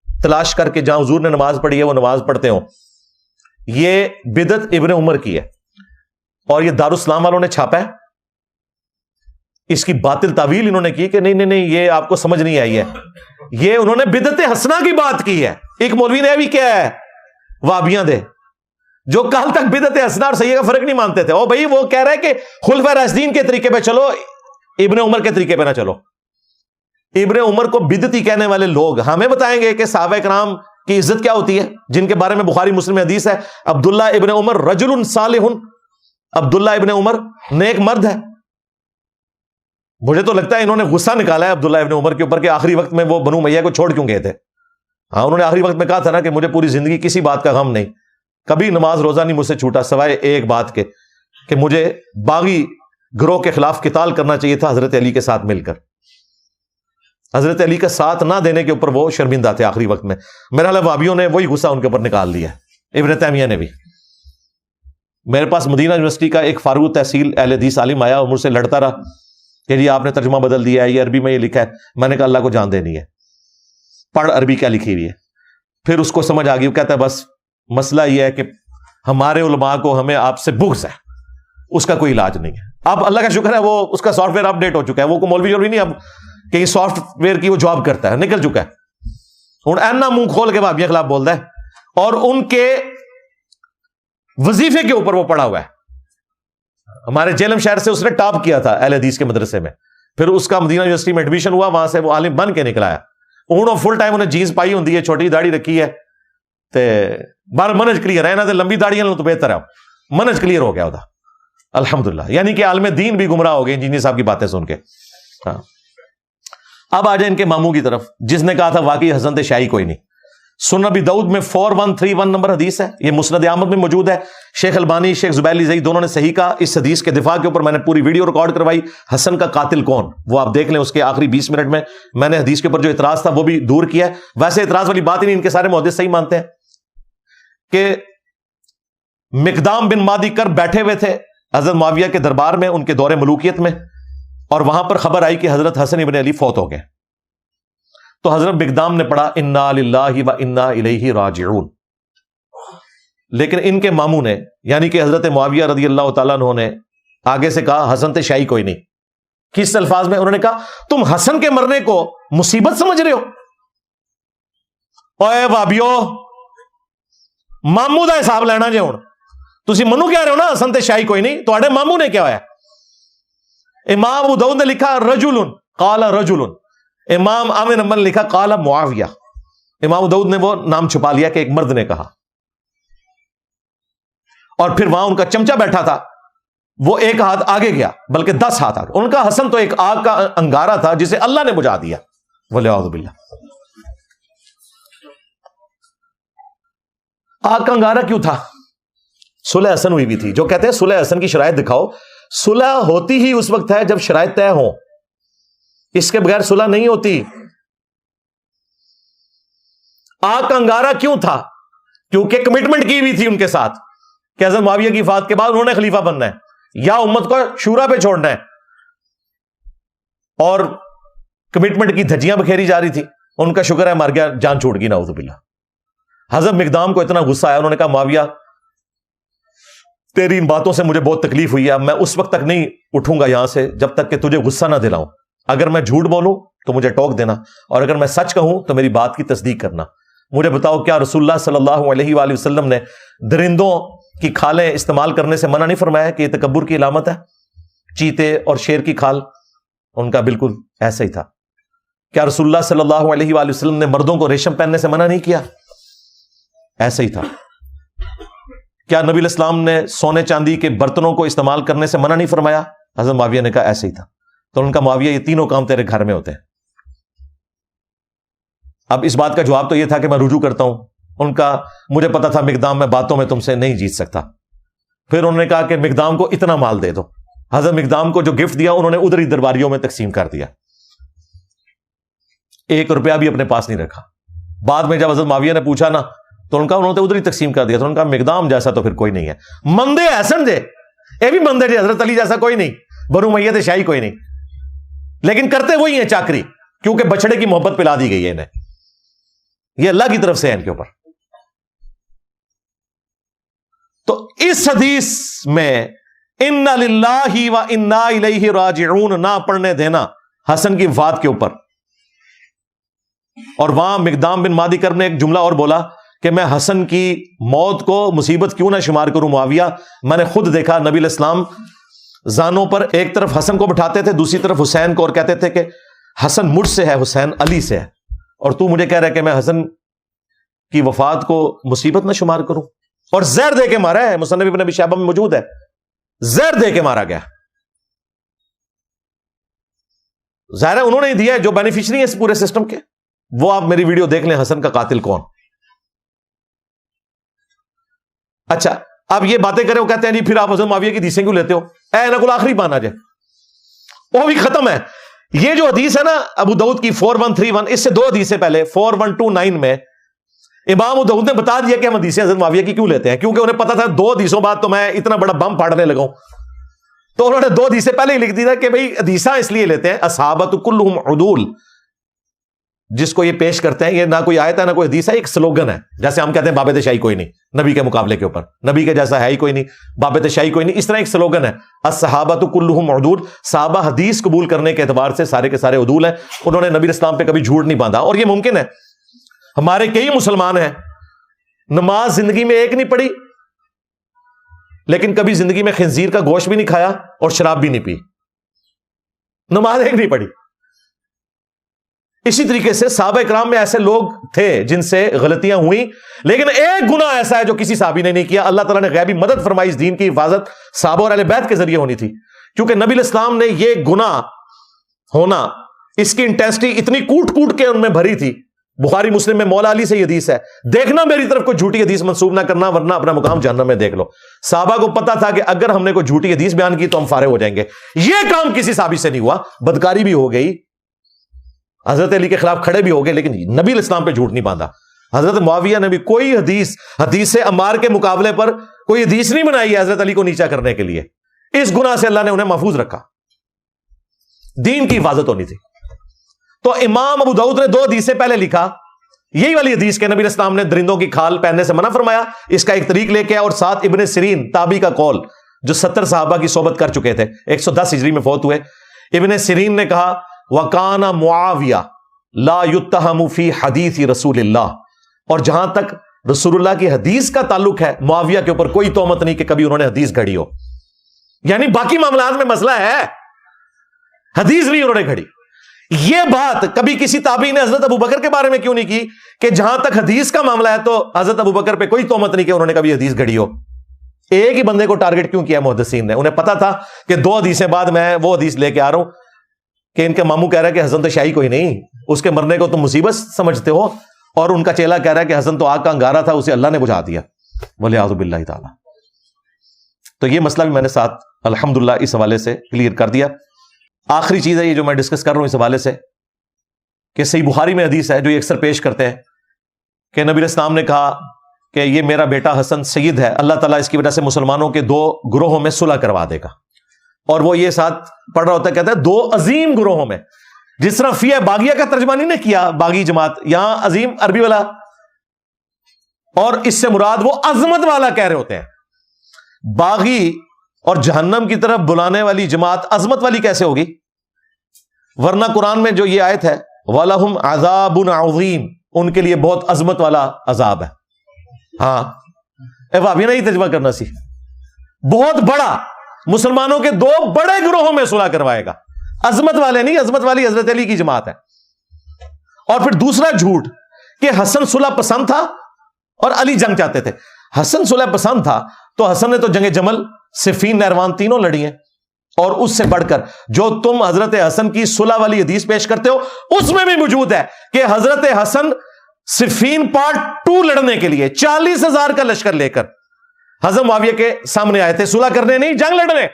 تلاش کر کے جہاں حضور نے نماز پڑھی ہے وہ نماز پڑھتے ہوں۔ یہ بدعت ابن عمر کی ہے، اور یہ دارالاسلام والوں نے چھاپا ہے۔ اس کی باطل تعویل انہوں نے کی کہ نہیں یہ آپ کو سمجھ نہیں آئی ہے، یہ انہوں نے بدعت حسنہ کی بات کی ہے۔ ایک مولوی نے بھی کیا ہے، وابیاں دے، جو کل تک بدعت حسنہ اور سیئہ کا فرق نہیں مانتے تھے، او بھائی وہ کہہ رہے کہ خلفائے راشدین کے طریقے پہ چلو، ابن عمر کے طریقے پہ نہ چلو۔ ابن عمر کو بدعتی کہنے والے لوگ ہمیں بتائیں گے کہ صحابہ کرام کی عزت کیا ہوتی ہے، جن کے بارے میں بخاری مسلم حدیث ہے، عبداللہ ابن عمر رجل صالح، عبداللہ ابن عمر نیک مرد ہے۔ مجھے تو لگتا ہے انہوں نے غصہ نکالا ہے عبداللہ ابن عمر کے اوپر کہ آخری وقت میں وہ بنو امیہ کو چھوڑ کیوں گئے تھے۔ ہاں انہوں نے آخری وقت میں کہا تھا نا کہ مجھے پوری زندگی کسی بات کا غم نہیں، کبھی نماز روزہ نہیں مجھ سے چھوٹا سوائے ایک بات کے کہ مجھے باغی گروہ کے خلاف قتال کرنا چاہیے تھا حضرت علی کے ساتھ مل کر۔ حضرت علی کا ساتھ نہ دینے کے اوپر وہ شرمندہ تھے آخری وقت میں۔ میرا خیال ہے وہابیوں نے وہی غصہ ان کے اوپر نکال دیا، ابن تیمیہ نے بھی۔ میرے پاس مدینہ یونیورسٹی کا ایک فاروق تحصیل اہل حدیث عالم آیا اور مجھ سے لڑتا رہا کہ جی آپ نے ترجمہ بدل دیا ہے، یہ عربی میں یہ لکھا ہے۔ میں نے کہا اللہ کو جان دینی ہے، پڑھ عربی کیا لکھی ہوئی ہے۔ پھر اس کو سمجھ آ گئی، وہ کہتا ہے بس مسئلہ یہ ہے کہ ہمارے علماء کو ہمیں آپ سے بغض ہے، اس کا کوئی علاج نہیں ہے۔ اب اللہ کا شکر ہے وہ اس کا سافٹ ویئر اپڈیٹ ہو چکا ہے، وہ کوئی مولوی نہیں اب کہ سافٹ ویئر کی وہ جاب کرتا ہے، نکل چکا ہے۔ ہوں اینا منہ کھول کے وہابیوں کے خلاف بولتا ہے، اور ان کے وظیفے کے اوپر وہ پڑا ہوا ہے۔ ہمارے جیلم شہر سے اس نے ٹاپ کیا تھا اہل حدیث کے مدرسے میں، پھر اس کا مدینہ یونیورسٹی میں ایڈمیشن ہوا، وہاں سے وہ عالم بن کے نکلا ہے۔ انہوں فل ٹائم انہیں جینس پائی ہوندی ہے، چھوٹی داڑھی رکھی ہے، تے بار منج کلیئر ہے نا، تے لمبی داڑیاں تو بہتر ہے، منج کلیئر ہو گیا ہوتا الحمدللہ، یعنی کہ عالم دین بھی گمراہ ہو گئے انجینئر صاحب کی باتیں سن کے۔ ہاں اب آ جائیں ان کے ماموں کی طرف، جس نے کہا تھا واقعی حسن شاہی کوئی نہیں۔ سنن ابی داؤد میں 4131 نمبر حدیث ہے، یہ مسند احمد میں موجود ہے۔ شیخ البانی، شیخ زبیر علی زئی دونوں نے صحیح کہا۔ اس حدیث کے دفاع کے اوپر میں نے پوری ویڈیو ریکارڈ کروائی، حسن کا قاتل کون، وہ آپ دیکھ لیں، اس کے آخری 20 منٹ میں نے حدیث کے اوپر جو اعتراض تھا وہ بھی دور کیا ہے۔ ویسے اعتراض والی بات ہی نہیں، ان کے سارے محدث صحیح مانتے ہیں کہ مقدام بن مادی کر بیٹھے ہوئے تھے حضرت معاویہ کے دربار میں، ان کے دور ملوکیت میں، اور وہاں پر خبر آئی کہ حضرت حسن ابن علی فوت ہو گئے. تو حضرت مقدام نے پڑھا انا للہ و انا الیہ راجعون. لیکن ان کے ماموں نے یعنی کہ حضرت معاویہ رضی اللہ تعالیٰ عنہ نے آگے سے کہا حسن تے شاہی کوئی نہیں. کس الفاظ میں؟ انہوں نے کہا تم حسن کے مرنے کو مصیبت سمجھ رہے ہو؟ اوے بابیو ماموں دا حساب لینا جے ہوں. تسی منو کہہ رہے ہو نا حسن تے شاہی کوئی نہیں, تواڈے ماموں نے کیا ہویا؟ امام ابو داؤد نے لکھا رجل قال رجل, امام عامر نمبر نے لکھا قال معاویہ. امام ابو داؤد نے وہ نام چھپا لیا کہ ایک مرد نے کہا. اور پھر وہاں ان کا چمچا بیٹھا تھا, وہ ایک ہاتھ آگے گیا بلکہ 10 ہاتھ آگے. ان کا حسن تو ایک آگ کا انگارہ تھا جسے اللہ نے بجھا دیا. ولیعوذ باللہ. آگ کا انگارہ کیوں تھا؟ صلح حسن ہوئی بھی تھی. جو کہتے ہیں صلح حسن کی شرائط دکھاؤ, صلح ہوتی ہی اس وقت ہے جب شرائط طے ہوں, اس کے بغیر صلح نہیں ہوتی. آگ کا انگارہ کیوں تھا؟ کیونکہ کمٹمنٹ کی ہوئی تھی ان کے ساتھ کہ حضرت معاویہ کی وفات کے بعد انہوں نے خلیفہ بننا ہے یا امت کو شورا پہ چھوڑنا ہے, اور کمٹمنٹ کی دھجیاں بکھیری جا رہی تھی. ان کا شکر ہے مر گیا, جان چھوٹ گئی نعوذ باللہ. حضرت مقدام کو اتنا غصہ آیا, انہوں نے کہا معاویہ تیری ان باتوں سے مجھے بہت تکلیف ہوئی ہے, میں اس وقت تک نہیں اٹھوں گا یہاں سے جب تک کہ تجھے غصہ نہ دلاؤں. اگر میں جھوٹ بولوں تو مجھے ٹوک دینا, اور اگر میں سچ کہوں تو میری بات کی تصدیق کرنا. مجھے بتاؤ کیا رسول اللہ صلی اللہ علیہ وآلہ وسلم نے درندوں کی کھالیں استعمال کرنے سے منع نہیں فرمایا کہ یہ تکبر کی علامت ہے؟ چیتے اور شیر کی کھال, ان کا بالکل ایسا ہی تھا. کیا رسول اللہ صلی اللہ علیہ وآلہ وسلم نے مردوں کو ریشم پہننے سے منع نہیں کیا؟ ایسا ہی تھا. کیا نبی علیہ السلام نے سونے چاندی کے برتنوں کو استعمال کرنے سے منع نہیں فرمایا؟ حضرت معاویہ نے کہا ایسا ہی تھا. تو ان کا معاویہ یہ تینوں کام تیرے گھر میں ہوتے ہیں. اب اس بات کا جواب تو یہ تھا کہ میں رجوع کرتا ہوں. ان کا مجھے پتا تھا مقدام میں باتوں میں تم سے نہیں جیت سکتا. پھر انہوں نے کہا کہ مقدام کو اتنا مال دے دو. حضرت مقدام کو جو گفٹ دیا انہوں نے ادھر ہی درباریوں میں تقسیم کر دیا, 1 روپیہ بھی اپنے پاس نہیں رکھا. بعد میں جب حضرت معاویہ نے پوچھا نا تو ان کا انہوں نے ادھر ہی تقسیم کر دیا. تو ان کا مقدام جیسا تو پھر کوئی نہیں ہے. مندے احسن جے اے بھی مندے جے, حضرت علی جیسا کوئی نہیں, بنو امیہ شاہی کوئی نہیں, لیکن کرتے وہی ہیں چاکری, کیونکہ بچڑے کی محبت پلا دی گئی ہے انہیں. یہ اللہ کی طرف سے ہے ان کے اوپر. تو اس حدیث میں انا للہ و انا الیہ راجعون نہ پڑھنے دینا حسن کی وفات کے اوپر. اور وہاں مقدام بن مادی کرب نے ایک جملہ اور بولا کہ میں حسن کی موت کو مصیبت کیوں نہ شمار کروں معاویہ, میں نے خود دیکھا نبی علیہ السلام زانوں پر ایک طرف حسن کو بٹھاتے تھے, دوسری طرف حسین کو, اور کہتے تھے کہ حسن مجھ سے ہے, حسین علی سے ہے, اور تو مجھے کہہ رہا ہے کہ میں حسن کی وفات کو مصیبت میں شمار کروں. اور زہر دے کے مارا ہے, مصنف ابن ابی شیبہ میں موجود ہے, زہر دے کے مارا گیا. ظاہر ہے انہوں نے دیا ہے, جو بینیفیشری ہے اس پورے سسٹم کے. وہ آپ میری ویڈیو دیکھ لیں, حسن کا قاتل کون. اچھا اب یہ باتیں کریں, وہ کہتے ہیں جی پھر آپ حضرت معاویہ کی حدیثیں کیوں لیتے ہو؟ اے نقل آخری پانا جائے وہ بھی ختم ہے. یہ جو حدیث ہے نا ابو داؤد کی 4131, اس سے 2 حدیثیں پہلے 4129 میں امام ابو داؤد نے بتا دیا کہ ہم حدیثیں حضرت معاویہ کی کیوں لیتے ہیں, کیونکہ انہیں پتا تھا 2 حدیثوں بعد تو میں اتنا بڑا بم پھاڑنے لگاؤں. تو انہوں نے 2 حدیثیں پہلے ہی لکھ دی تھا کہ بھئی حدیثاں اس لیے لیتے ہیں, اصحابۃ کلھم عدول, جس کو یہ پیش کرتے ہیں, یہ نہ کوئی آیت ہے نہ کوئی حدیث ہے, ایک سلوگن ہے. جیسے ہم کہتے ہیں بابت شاہی کوئی نہیں نبی کے مقابلے کے اوپر, نبی کے جیسا ہے ہی کوئی نہیں, بابت شاہی کوئی نہیں, اس طرح ایک سلوگن ہے الصحابۃ کلھم عدول. صحابہ حدیث قبول کرنے کے اعتبار سے سارے کے سارے عدول ہیں. انہوں نے نبی اسلام پہ کبھی جھوٹ نہیں باندھا. اور یہ ممکن ہے, ہمارے کئی مسلمان ہیں نماز زندگی میں ایک نہیں پڑھی, لیکن کبھی زندگی میں خنزیر کا گوشت بھی نہیں کھایا اور شراب بھی نہیں پی, نماز ایک نہیں پڑھی. اسی طریقے سے صحابہ اکرام میں ایسے لوگ تھے جن سے غلطیاں ہوئیں, لیکن ایک گناہ ایسا ہے جو کسی صحابی نے نہیں کیا. اللہ تعالیٰ نے غیبی مدد فرمائی, اس دین کی حفاظت صحابہ اور اہل بیت کے ذریعے ہونی تھی, کیونکہ نبی علیہ السلام نے یہ گناہ ہونا, اس کی انٹینسٹی اتنی کوٹ کوٹ کے ان میں بھری تھی. بخاری مسلم میں مولا علی سے یہ حدیث ہے, دیکھنا میری طرف کوئی جھوٹی حدیث منسوب نہ کرنا ورنہ اپنا مقام جہنم میں دیکھ لو. صحابہ کو پتا تھا کہ اگر ہم نے کوئی جھوٹی حدیث بیان کی تو ہم فارغ ہو جائیں گے. یہ کام کسی صحابی سے نہیں ہوا, بدکاری بھی ہو گئی, حضرت علی کے خلاف کھڑے بھی ہو گئے, لیکن نبی علیہ السلام پہ جھوٹ نہیں باندھا. حضرت معاویہ نے بھی کوئی حدیث عمار کے مقابلے پر کوئی حدیث نہیں بنائی ہے حضرت علی کو نیچا کرنے کے لیے. اس گناہ سے اللہ نے انہیں محفوظ رکھا. دین کی حفاظت ہونی تھی. تو امام ابو داؤد نے 2 حدیثیں پہلے لکھا, یہی والی حدیث کے نبی علیہ السلام نے درندوں کی کھال پہننے سے منع فرمایا, اس کا ایک طریق لے کے, اور ساتھ ابن سیرین تابعی کا قول جو 70 صحابہ کی صحبت کر چکے تھے, 110 ہجری میں فوت ہوئے. ابن سیرین نے کہا وَقَانَ مُعَاوِيَةَ لَا يُتَّهَمُ فِي حَدِيثِ رسول اللہ, اور جہاں تک رسول اللہ کی حدیث کا تعلق ہے, معاویہ کے اوپر کوئی تہمت نہیں کہ کبھی انہوں نے حدیث گھڑی ہو. یعنی باقی معاملات میں مسئلہ ہے, حدیث نہیں انہوں نے گھڑی. یہ بات کبھی کسی تابعی نے حضرت ابو بکر کے بارے میں کیوں نہیں کی کہ جہاں تک حدیث کا معاملہ ہے تو حضرت ابو بکر پہ کوئی تہمت نہیں کہ انہوں نے کبھی حدیث گھڑی ہو. ایک ہی بندے کو ٹارگٹ کیوں کیا محدثین نے؟ انہیں پتا تھا کہ 2 حدیثیں بعد میں وہ حدیث لے کے آ رہا ہوں کہ ان کے ماموں کہہ رہا ہے کہ حسن تو شاہی کوئی نہیں, اس کے مرنے کو تم مصیبت سمجھتے ہو, اور ان کا چیلا کہہ رہا ہے کہ حسن تو آگ کا انگارہ تھا, اسے اللہ نے بجھا دیا, ولیعوذ باللہ تعالی. تو یہ مسئلہ بھی میں نے ساتھ الحمدللہ اس حوالے سے کلیئر کر دیا. آخری چیز ہے یہ جو میں ڈسکس کر رہا ہوں اس حوالے سے, کہ صحیح بخاری میں حدیث ہے جو یہ اکثر پیش کرتے ہیں کہ نبی علیہ السلام نے کہا کہ یہ میرا بیٹا حسن سید ہے, اللہ تعالیٰ اس کی وجہ سے مسلمانوں کے 2 گروہوں میں صلح کروا دے گا. اور وہ یہ ساتھ پڑھ رہا ہوتا ہے, کہتا ہے 2 عظیم گروہوں میں, جس طرح فیہ باغیہ کا ترجمہ نہیں نے کیا باغی جماعت, یہاں عظیم عربی والا, اور اس سے مراد وہ عظمت والا کہہ رہے ہوتے ہیں. باغی اور جہنم کی طرف بلانے والی جماعت عظمت والی کیسے ہوگی؟ ورنہ قرآن میں جو یہ آیت ہے وَلَهُمْ عَذَابٌ عَظِيمٌ, ان کے لیے بہت عظمت والا عذاب ہے. ہاں وہابی نہیں ترجمہ کرنا سی, بہت بڑا, مسلمانوں کے 2 بڑے گروہوں میں صلح کروائے گا. عظمت والے نہیں, عظمت والی حضرت علی کی جماعت ہے. اور پھر دوسرا جھوٹ کہ حسن صلح پسند تھا اور علی جنگ چاہتے تھے. حسن صلح پسند تھا تو حسن نے تو جنگ جمل, صفین, نہروان تینوں لڑی ہیں, اور اس سے بڑھ کر جو تم حضرت حسن کی صلح والی حدیث پیش کرتے ہو اس میں بھی موجود ہے کہ حضرت حسن صفین پارٹ 2 لڑنے کے لیے 40,000 کا لشکر لے کر حضرت معاویہ کے سامنے آئے تھے, صلح کرنے نہیں, جنگ لڑنے.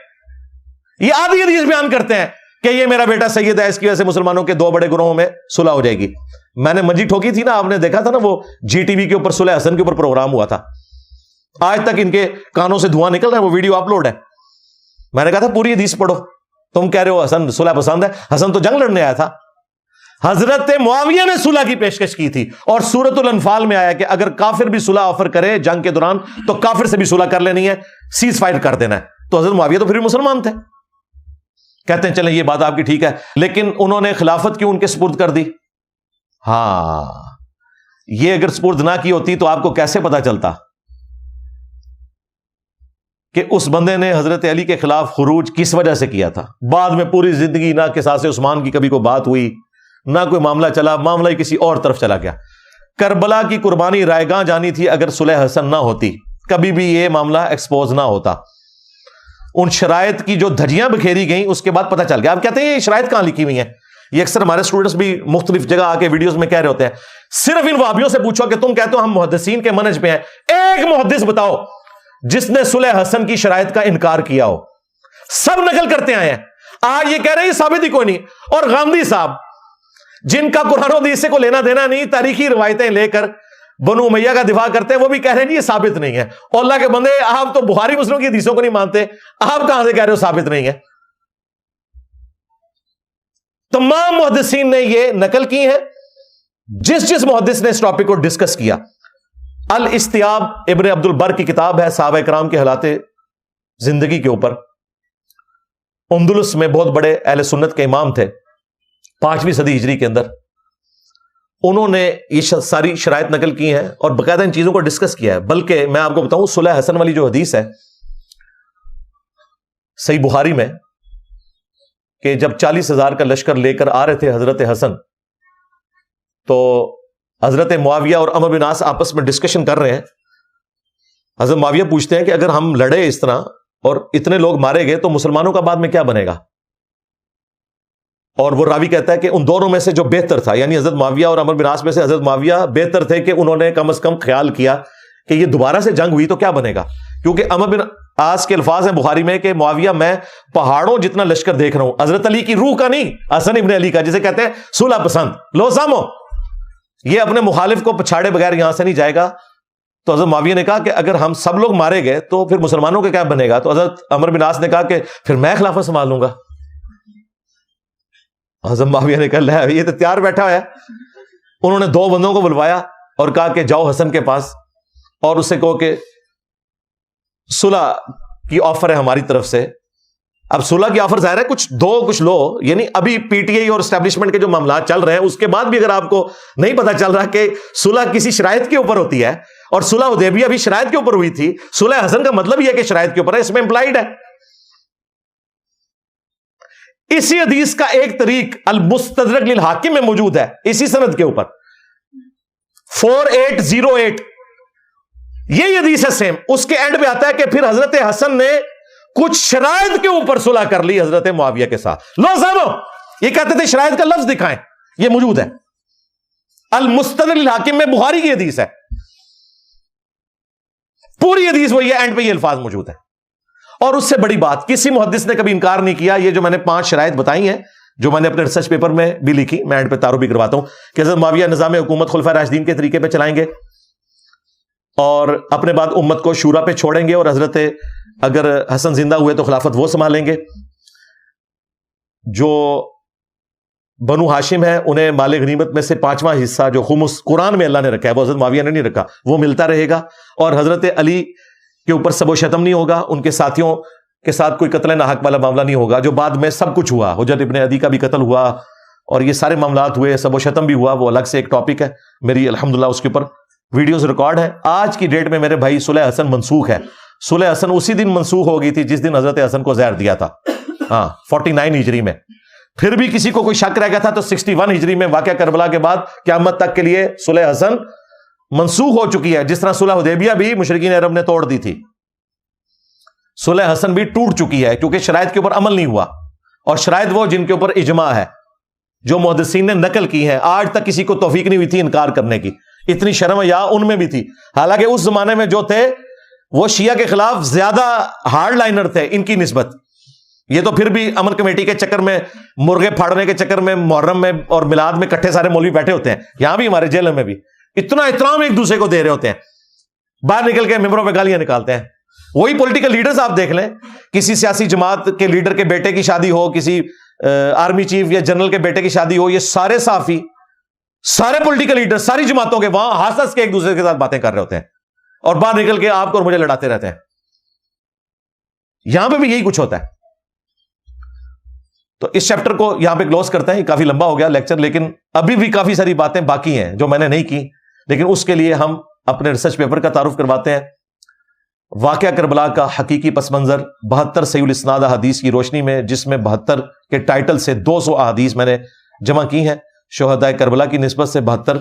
یہ آدھی حدیث بیان کرتے ہیں کہ یہ میرا بیٹا سید ہے, اس کی وجہ سے مسلمانوں کے 2 بڑے گروہوں میں صلح ہو جائے گی. میں نے منجی ٹھوکی تھی نا, آپ نے دیکھا تھا نا, وہ جی ٹی وی کے اوپر صلح حسن کے اوپر پروگرام ہوا تھا, آج تک ان کے کانوں سے دھواں نکل رہا ہے, وہ ویڈیو اپلوڈ ہے. میں نے کہا تھا پوری حدیث پڑھو, تم کہہ رہے ہو حسن صلح پسند ہے, حسن تو جنگ لڑنے آیا تھا. حضرت معاویہ نے صلح کی پیشکش کی تھی, اور سورۃ الانفال میں آیا کہ اگر کافر بھی صلح آفر کرے جنگ کے دوران تو کافر سے بھی صلح کر لینی ہے, سیز فائر کر دینا ہے. تو حضرت معاویہ تو پھر بھی مسلمان تھے. کہتے ہیں چلیں یہ بات آپ کی ٹھیک ہے, لیکن انہوں نے خلافت کیوں ان کے سپرد کر دی؟ ہاں, یہ اگر سپرد نہ کی ہوتی تو آپ کو کیسے پتا چلتا کہ اس بندے نے حضرت علی کے خلاف خروج کس وجہ سے کیا تھا؟ بعد میں پوری زندگی نہ قصاص عثمان کی کبھی کوئی بات ہوئی, نہ کوئی معاملہ چلا, معاملہ ہی کسی اور طرف چلا گیا. کربلا کی قربانی رائے گاہ جانی تھی, اگر صلح حسن نہ ہوتی کبھی بھی یہ معاملہ ایکسپوز نہ ہوتا. ان شرائط کی جو دھجیاں بکھیری گئیں اس کے بعد پتہ چل گیا. آپ کہتے ہیں یہ شرائط کہاں لکھی ہوئی ہیں؟ یہ اکثر ہمارے اسٹوڈنٹس بھی مختلف جگہ آ کے ویڈیوز میں کہہ رہے ہوتے ہیں, صرف ان وہابیوں سے پوچھو کہ تم کہتے ہو ہم محدثین کے منہج پہ ہیں, ایک محدث بتاؤ جس نے صلح حسن کی شرائط کا انکار کیا ہو. سب نقل کرتے آئے ہیں, آج یہ کہہ رہے ہیں ثابت ہی کوئی نہیں. اور گاندھی صاحب جن کا قرآن و حدیث سے کو لینا دینا نہیں, تاریخی روایتیں لے کر بنو امیہ کا دفاع کرتے ہیں, وہ بھی کہہ رہے ہیں یہ ثابت نہیں ہے. اور اللہ کے بندے, آپ تو بخاری مسلم کی حدیثوں کو نہیں مانتے, آپ کہاں سے کہہ رہے ہو ثابت نہیں ہے؟ تمام محدثین نے یہ نقل کی ہے, جس محدث نے اس ٹاپک کو ڈسکس کیا. الاستیاب ابن عبد البر کی کتاب ہے صحابہ کرام کے حالات زندگی کے اوپر. اندلس میں بہت بڑے اہل سنت کے امام تھے 5ویں صدی ہجری کے اندر. انہوں نے یہ ساری شرائط نقل کی ہیں اور باقاعدہ ان چیزوں کو ڈسکس کیا ہے. بلکہ میں آپ کو بتاؤں, صلح حسن والی جو حدیث ہے صحیح بخاری میں, کہ جب 40,000 کا لشکر لے کر آ رہے تھے حضرت حسن, تو حضرت معاویہ اور عمرو بن عاص آپس میں ڈسکشن کر رہے ہیں. حضرت معاویہ پوچھتے ہیں کہ اگر ہم لڑے اس طرح اور اتنے لوگ مارے گئے تو مسلمانوں کا بعد میں کیا بنے گا؟ اور وہ راوی کہتا ہے کہ ان دونوں میں سے جو بہتر تھا, یعنی حضرت معاویہ اور عمرو بن عاص میں سے حضرت معاویہ بہتر تھے کہ انہوں نے کم از کم خیال کیا کہ یہ دوبارہ سے جنگ ہوئی تو کیا بنے گا. کیونکہ عمرو بن عاص کے الفاظ ہیں بخاری میں کہ معاویہ میں پہاڑوں جتنا لشکر دیکھ رہا ہوں, حضرت علی کی روح کا نہیں, حسن ابن علی کا, جسے کہتے ہیں صلح پسند. لو سامو, یہ اپنے مخالف کو پچھاڑے بغیر یہاں سے نہیں جائے گا. تو حضرت معاویہ نے کہا کہ اگر ہم سب لوگ مارے گئے تو پھر مسلمانوں کا کیا بنے گا؟ تو حضرت عمرو بن عاص نے کہا کہ پھر میں خلافت سنبھال لوں گا. حضرت معاویہ نے کہا یہ تو تیار بیٹھا ہوا ہے. انہوں نے 2 بندوں کو بلوایا اور کہا کہ جاؤ حسن کے پاس اور اسے کہو کہ صلح کی آفر ہے ہماری طرف سے. اب صلح کی آفر ظاہر ہے کچھ دو کچھ لو، یعنی ابھی پی ٹی آئی اور اسٹیبلشمنٹ کے جو معاملات چل رہے ہیں اس کے بعد بھی اگر آپ کو نہیں پتا چل رہا کہ صلح کسی شرائط کے اوپر ہوتی ہے اور صلح حدیبیہ بھی شرائط کے اوپر ہوئی تھی، صلح حسن کا مطلب یہ ہے کہ شرائط کے اوپر ہے، اس میں امپلائڈ ہے. اسی حدیث کا ایک طریق المستدرک للحاکم میں موجود ہے اسی سند کے اوپر 4808، یہی حدیث ہے سیم. اس کے اینڈ پہ آتا ہے کہ پھر حضرت حسن نے کچھ شرائط کے اوپر صلح کر لی حضرت معاویہ کے ساتھ. لو سامو، یہ کہتے تھے شرائط کا لفظ دکھائیں، یہ موجود ہے المستدرک للحاکم میں، بخاری کی حدیث ہے، پوری حدیث وہی ہے، اینڈ پہ یہ الفاظ موجود ہے. اور اس سے بڑی بات کسی محدث نے کبھی انکار نہیں کیا، یہ جو میں نے 5 شرائط بتائی ہیں جو میں نے اپنے ریسرچ پیپر میں بھی لکھی، میں اینڈ پہ تعارف بھی کرواتا ہوں کہ حضرت معاویہ نظام حکومت خلفائے راشدین کے طریقے پہ چلائیں گے اور اپنے بعد امت کو شورا پہ چھوڑیں گے، اور حضرت اگر حسن زندہ ہوئے تو خلافت وہ سنبھالیں گے. جو بنو ہاشم ہے انہیں مال غنیمت میں سے 5واں حصہ جو خمس قرآن میں اللہ نے رکھا ہے وہ حضرت معاویہ نے نہیں رکھا، وہ ملتا رہے گا. اور حضرت علی کے اوپر سب و شتم نہیں ہوگا، ان کے ساتھیوں کے ساتھ کوئی قتل ناحق والا معاملہ نہیں ہوگا جو بعد میں سب کچھ ہوا. حجر ابن عدی کا بھی قتل ہوا اور یہ سارے معاملات ہوئے، سب و شتم بھی ہوا، وہ الگ سے ایک ٹاپک ہے، میری الحمدللہ اس کے اوپر ویڈیوز ریکارڈ ہے. آج کی ڈیٹ میں میرے بھائی صلح حسن منسوخ ہے. صلح حسن اسی دن منسوخ ہو گئی تھی جس دن حضرت حسن کو زہر دیا تھا، 49 ہجری میں. پھر بھی کسی کو کوئی شک رہ گیا تھا تو 61 ہجری میں واقعہ کربلا کے بعد قیامت تک کے لیے صلح حسن منسوخ ہو چکی ہے. جس طرح صلح حدیبیہ بھی مشرکین عرب نے توڑ دی تھی، صلح حسن بھی ٹوٹ چکی ہے کیونکہ شرائط کے اوپر عمل نہیں ہوا. اور شرائط وہ جن کے اوپر اجماع ہے، جو محدثین نے نقل کی ہیں، آج تک کسی کو توفیق نہیں ہوئی تھی انکار کرنے کی. اتنی شرم یا ان میں بھی تھی، حالانکہ اس زمانے میں جو تھے وہ شیعہ کے خلاف زیادہ ہارڈ لائنر تھے ان کی نسبت. یہ تو پھر بھی امن کمیٹی کے چکر میں، مرغے پھاڑنے کے چکر میں، محرم میں اور میلاد میں کٹھے سارے مولوی بیٹھے ہوتے ہیں. یہاں بھی ہمارے جیل میں بھی اتنا احترام ایک دوسرے کو دے رہے ہوتے ہیں، باہر نکل کے ممبروں پہ گالیاں نکالتے ہیں. وہی پولیٹیکل لیڈرز آپ دیکھ لیں، کسی سیاسی جماعت کے لیڈر کے بیٹے کی شادی ہو، کسی آرمی چیف یا جنرل کے بیٹے کی شادی ہو، یہ سارے صحافی، سارے پولیٹیکل لیڈر، ساری جماعتوں کے وہاں ہنس کے ایک دوسرے کے ساتھ باتیں کر رہے ہوتے ہیں اور باہر نکل کے آپ کو اور مجھے لڑاتے رہتے ہیں. یہاں پہ بھی یہی کچھ ہوتا ہے. تو اس چیپٹر کو یہاں پہ کلوز کرتے ہیں، کافی لمبا ہو گیا لیکچر، لیکن ابھی بھی کافی ساری باتیں باقی ہیں جو میں نے نہیں کی، لیکن اس کے لیے ہم اپنے ریسرچ پیپر کا تعارف کرواتے ہیں. واقعہ کربلا کا حقیقی پس منظر 72 صحیح الاسناد احادیث کی روشنی میں، جس میں 72 کے ٹائٹل سے 200 احادیث میں نے جمع کی ہیں. شہدائے کربلا کی نسبت سے 72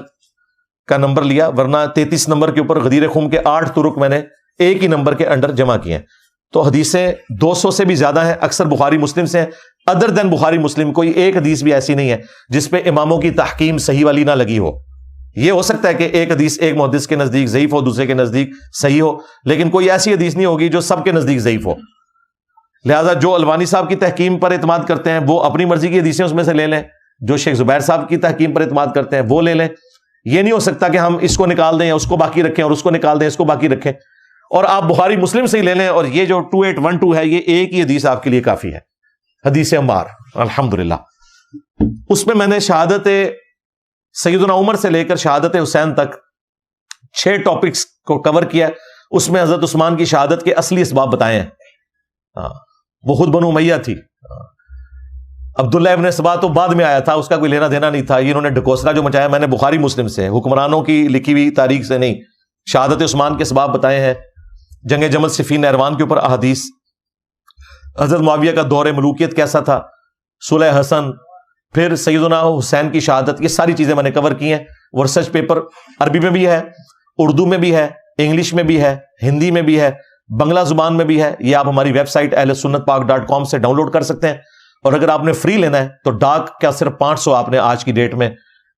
کا نمبر لیا، ورنہ 33 نمبر کے اوپر غدیر خم کے 8 طرق میں نے ایک ہی نمبر کے انڈر جمع کیے ہیں. تو حدیثیں 200 سے بھی زیادہ ہیں، اکثر بخاری مسلم سے ہیں. ادر دین بخاری مسلم کوئی ایک حدیث بھی ایسی نہیں ہے جس پہ اماموں کی تحکیم صحیح والی نہ لگی ہو. یہ ہو سکتا ہے کہ ایک حدیث ایک محدث کے نزدیک ضعیف ہو، دوسرے کے نزدیک صحیح ہو، لیکن کوئی ایسی حدیث نہیں ہوگی جو سب کے نزدیک ضعیف ہو. لہٰذا جو البانی صاحب کی تحکیم پر اعتماد کرتے ہیں وہ اپنی مرضی کی حدیثیں اس میں سے لے لیں، جو شیخ زبیر صاحب کی تحکیم پر اعتماد کرتے ہیں وہ لے لیں. یہ نہیں ہو سکتا کہ ہم اس کو نکال دیں یا اس کو باقی رکھیں اور اس کو نکال دیں اس کو باقی رکھیں. اور آپ بخاری مسلم سے ہی لے لیں، اور یہ جو 2812 ہے یہ ایک ہی حدیث آپ کے لیے کافی ہے، حدیث عمار الحمدللہ. اس میں نے شہادت سیدنا عمر سے لے کر شہادت حسین تک 6 ٹاپکس کو کور کیا. اس میں حضرت عثمان کی شہادت کے اصلی اسباب بتائے ہیں. وہ خود بنو امیہ تھی. عبداللہ ابن سبا تو بعد میں آیا تھا، اس کا کوئی لینا دینا نہیں تھا. انہوں نے ڈھکوسلا جو مچایا میں نے بخاری مسلم سے، حکمرانوں کی لکھی ہوئی تاریخ سے نہیں. شہادت عثمان کے اسباب بتائے ہیں، جنگ جمل صفین نہروان کے اوپر احادیث، حضرت معاویہ کا دور ملوکیت کیسا تھا، صلح حسن، پھر سیدنا حسین کی شہادت، یہ ساری چیزیں میں نے کور کی ہیں. وہ ریسرچ پیپر عربی میں بھی ہے، اردو میں بھی ہے، انگلش میں بھی ہے، ہندی میں بھی ہے، بنگلہ زبان میں بھی ہے. یہ آپ ہماری ویب سائٹ ahlsunnatpak.com سے ڈاؤن لوڈ کر سکتے ہیں. اور اگر آپ نے فری لینا ہے تو ڈاک کا صرف 500 آپ نے آج کی ڈیٹ میں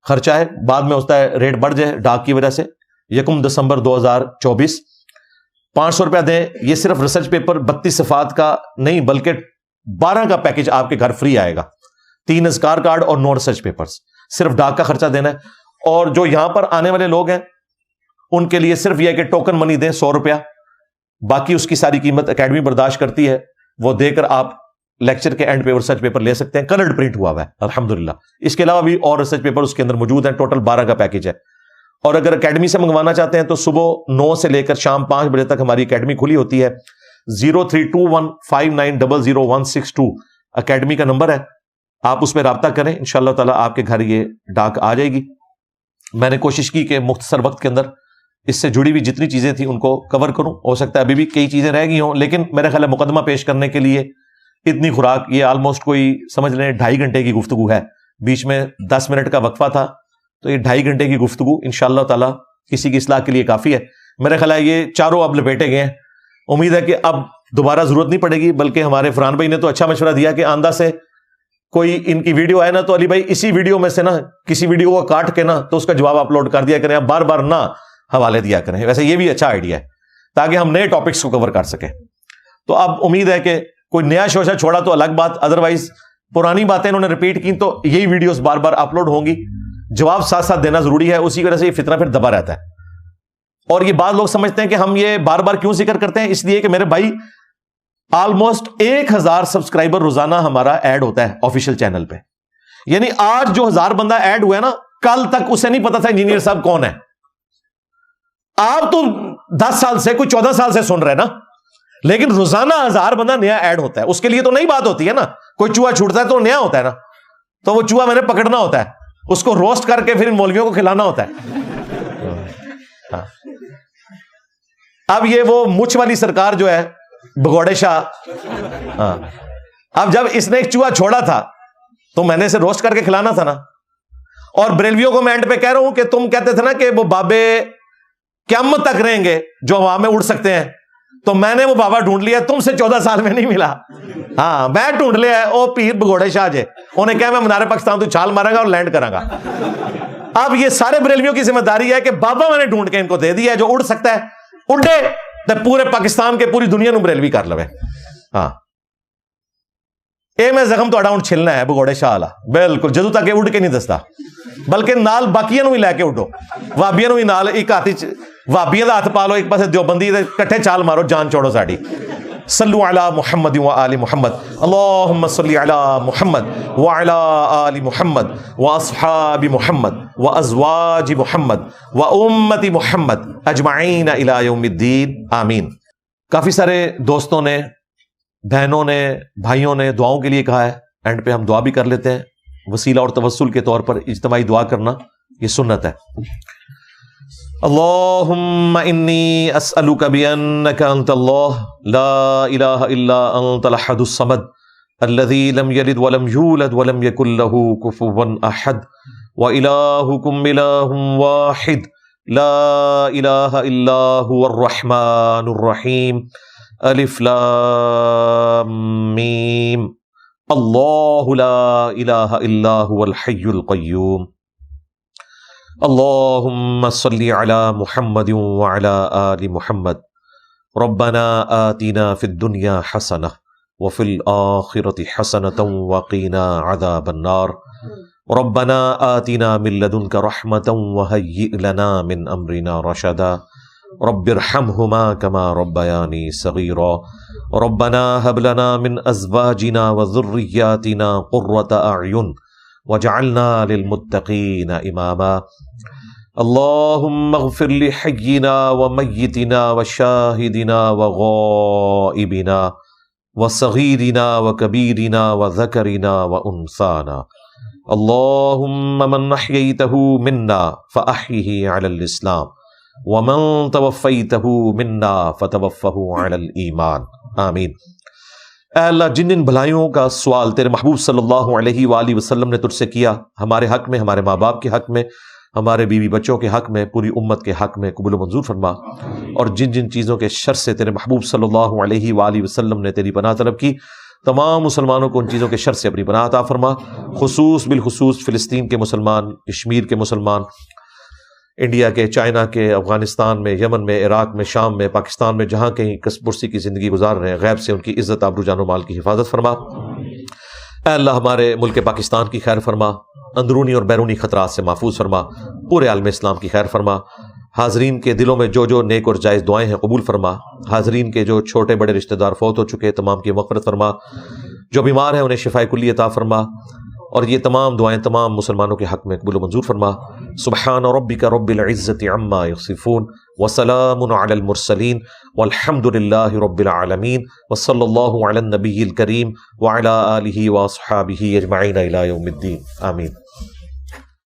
خرچہ ہے، بعد میں ہوتا ہے ریٹ بڑھ جائے ڈاک کی وجہ سے. 1 دسمبر 2024 500 روپیہ دیں. یہ صرف ریسرچ پیپر 32 صفحات کا نہیں بلکہ 12 کا پیکج آپ کے گھر فری آئے گا. 3 اذکار کارڈ اور 9 ریسرچ پیپرز. صرف ڈاک کا خرچہ دینا ہے. اور جو یہاں پر آنے والے لوگ ہیں ان کے لیے صرف یہ ہے کہ ٹوکن منی دیں 100 روپیہ، باقی اس کی ساری قیمت اکیڈمی برداشت کرتی ہے، وہ دے کر آپ لیکچر کے اینڈ پہ ریسرچ پیپر لے سکتے ہیں, کلرڈ پرنٹ ہوا ہوا ہے الحمدللہ. اس کے علاوہ بھی اور ریسرچ پیپر اس کے اندر موجود ہیں, ٹوٹل 12 کا پیکج ہے. اور اگر اکیڈمی سے منگوانا چاہتے ہیں تو صبح 9 سے لے کر شام 5 بجے تک ہماری اکیڈمی کھلی ہوتی ہے. 0321590162 اکیڈمی کا نمبر ہے, آپ اس میں رابطہ کریں, انشاءاللہ تعالیٰ آپ کے گھر یہ ڈاک آ جائے گی. میں نے کوشش کی کہ مختصر وقت کے اندر اس سے جڑی ہوئی جتنی چیزیں تھیں ان کو کور کروں. ہو سکتا ہے ابھی بھی کئی چیزیں رہ گئی ہوں, لیکن میرا خیال ہے مقدمہ پیش کرنے کے لیے اتنی خوراک, یہ آلموسٹ کوئی سمجھ لیں 2.5 گھنٹے کی گفتگو ہے, بیچ میں 10 منٹ کا وقفہ تھا, تو یہ 2.5 گھنٹے کی گفتگو انشاءاللہ تعالیٰ کسی کی اصلاح کے لیے کافی ہے. میرا خیال ہے یہ چاروں اب لپیٹے گئے ہیں, امید ہے کہ اب دوبارہ ضرورت نہیں پڑے گی. بلکہ ہمارے فرحان بھائی نے تو اچھا مشورہ دیا کہ آندہ سے کوئی ان کی ویڈیو آئے نا تو علی بھائی اسی ویڈیو میں سے نا کسی ویڈیو کو کاٹ کے نا تو اس کا جواب اپلوڈ کر دیا کریں, آپ بار بار نہ حوالے دیا کریں. ویسے یہ بھی اچھا آئیڈیا ہے تاکہ ہم نئے ٹاپکس کو کور کر سکیں. تو اب امید ہے کہ کوئی نیا شوشہ چھوڑا تو الگ بات, ادروائز پرانی باتیں انہوں نے ریپیٹ کی تو یہی ویڈیوز بار بار اپلوڈ ہوں گی. جواب ساتھ ساتھ دینا ضروری ہے, اسی وجہ سے یہ فتنہ پھر دبا رہتا ہے. اور یہ بعض لوگ سمجھتے ہیں کہ ہم یہ بار بار کیوں ذکر کرتے ہیں, اس لیے کہ میرے بھائی آلموسٹ 1000 سبسکرائبر روزانہ ہمارا ایڈ ہوتا ہے آفیشیل چینل پہ. یعنی آج جو 1000 بندہ ایڈ ہوا ہے نا, کل تک اسے نہیں پتا تھا انجینئر صاحب کون ہے. آپ تو 10 سال سے کوئی 14 سال سے سن رہے نا, لیکن روزانہ 1000 بندہ نیا ایڈ ہوتا ہے. اس کے لیے تو نئی بات ہوتی ہے نا, کوئی چوہا چھوٹتا ہے تو نیا ہوتا ہے نا, تو وہ چوہا میں نے پکڑنا ہوتا ہے, اس کو روسٹ کر کے پھر ان مولویوں کو کھلانا ہوتا ہے. اب یہ وہ مچھ والی سرکار جو ہے بگوڑے شاہ, اب جب اس نے ایک چوہا چھوڑا تھا تو میں نے اسے روسٹ کر کے کھلانا تھا نا. اور بریلویوں کو میں اینڈ پہ کہہ رہا ہوں کہ تم کہتے تھے نا کہ وہ بابے قیامت تک رہیں گے جو ہوا میں اڑ سکتے ہیں, تو میں نے وہ بابا ڈھونڈ لیا, تم سے 14 سال میں نہیں ملا. ہاں میں ڈھونڈ لیا ہے, او پیر بگوڑے شاہ جے, انہیں کہا میں منارے پاکستان تو چھال مارا گا اور لینڈ کراں گا. اب یہ سارے بریلویوں کی ذمہ داری ہے کہ بابا میں نے ڈھونڈ کے ان کو دے دیا ہے, جو اڑ سکتا ہے اڑے تو پورے پاکستان کے پوری دنیا نو بریلوی کر لوے. ہاں اے میں زخم تو اڑاؤں چھلنا ہے بگوڑے شاہ والا, بالکل جدو تک اڑ کے نہیں دستا, بلکہ نال باقیاں نو بھی لے کے اڑو, وابیاں نو بھی نال, ایک ہاتھ وابیاں دا ہاتھ پا لو, ایک پاسے دیوبندی دے کٹھے چال مارو, جان چھوڑو ساڈی. صلو علی محمد و آل محمد, اللہم صلی علی محمد و علی آل محمد و اصحاب محمد و ازواج محمد و امت محمد اجمعین الی یوم الدین, آمین. کافی سارے دوستوں نے, بہنوں نے, بھائیوں نے دعاؤں کے لیے کہا ہے, اینڈ پہ ہم دعا بھی کر لیتے ہیں. وسیلہ اور توسل کے طور پر اجتماعی دعا کرنا یہ سنت ہے. اللہم انی اسألک بانک انت اللہ لا الہ الا انت الاحد الصمد الذی لم یلد ولم یولد ولم یکن لہ کفوا احد والہکم الہ واحد لا الہ الا هو الرحمن الرحیم الف لام میم اللہ لا الہ الا هو الحی القیوم. اللہم صلی علی محمد وعلی آل محمد. ربنا آتنا فی الدنیا حسنہ وفی الآخرة حسنة وقنا عذاب النار. ربنا آتنا من لدنک رحمة وہیئ لنا من امرنا رشدا. رب ارحمہما کما ربیانی صغیرا. ربنا هب لنا من ازواجنا وذریاتنا قرة اعین وجعلنا للمتقین اماما. اللہم اغفر لحینا ومیتنا وشاہدنا وغائبنا وصغیرنا وکبیرنا وذکرنا وانثانا. اللہم من احییتہ منا فاحیہ علی الاسلام ومن توفیتہ منا فتوفہ علی الایمان. آمین. اے اللہ, جن جن بھلائیوں کا سوال تیرے محبوب صلی اللہ علیہ وآلہ وسلم نے تجھ سے کیا, ہمارے حق میں, ہمارے ماں باپ کے حق میں, ہمارے بیوی بچوں کے حق میں, پوری امت کے حق میں قبول و منظور فرما. اور جن جن چیزوں کے شر سے تیرے محبوب صلی اللہ علیہ وآلہ وسلم نے تیری پناہ طلب کی, تمام مسلمانوں کو ان چیزوں کے شر سے اپنی پناہ عطا فرما. بالخصوص فلسطین کے مسلمان, کشمیر کے مسلمان, انڈیا کے, چائنا کے, افغانستان میں, یمن میں, عراق میں, شام میں, پاکستان میں, جہاں کہیں کس پرسی کی زندگی گزار رہے ہیں, غیب سے ان کی عزت, آبرو, جان و مال کی حفاظت فرما. اے اللہ, ہمارے ملک پاکستان کی خیر فرما, اندرونی اور بیرونی خطرات سے محفوظ فرما, پورے عالم اسلام کی خیر فرما. حاضرین کے دلوں میں جو جو نیک اور جائز دعائیں ہیں قبول فرما. حاضرین کے جو چھوٹے بڑے رشتہ دار فوت ہو چکے تمام کی مغفرت فرما. جو بیمار ہیں انہیں شفائے کلی عطا فرما، اور یہ تمام دعائیں تمام مسلمانوں کے حق میں قبول و منظور فرما۔ سبحان ربک رب العزت عما یصفون وسلام علی المرسلین والحمد للہ رب العالمین، وصلی اللہ علی النبی الکریم وعلی آلہ واصحابہ اجمعین الی یوم الدین، آمین۔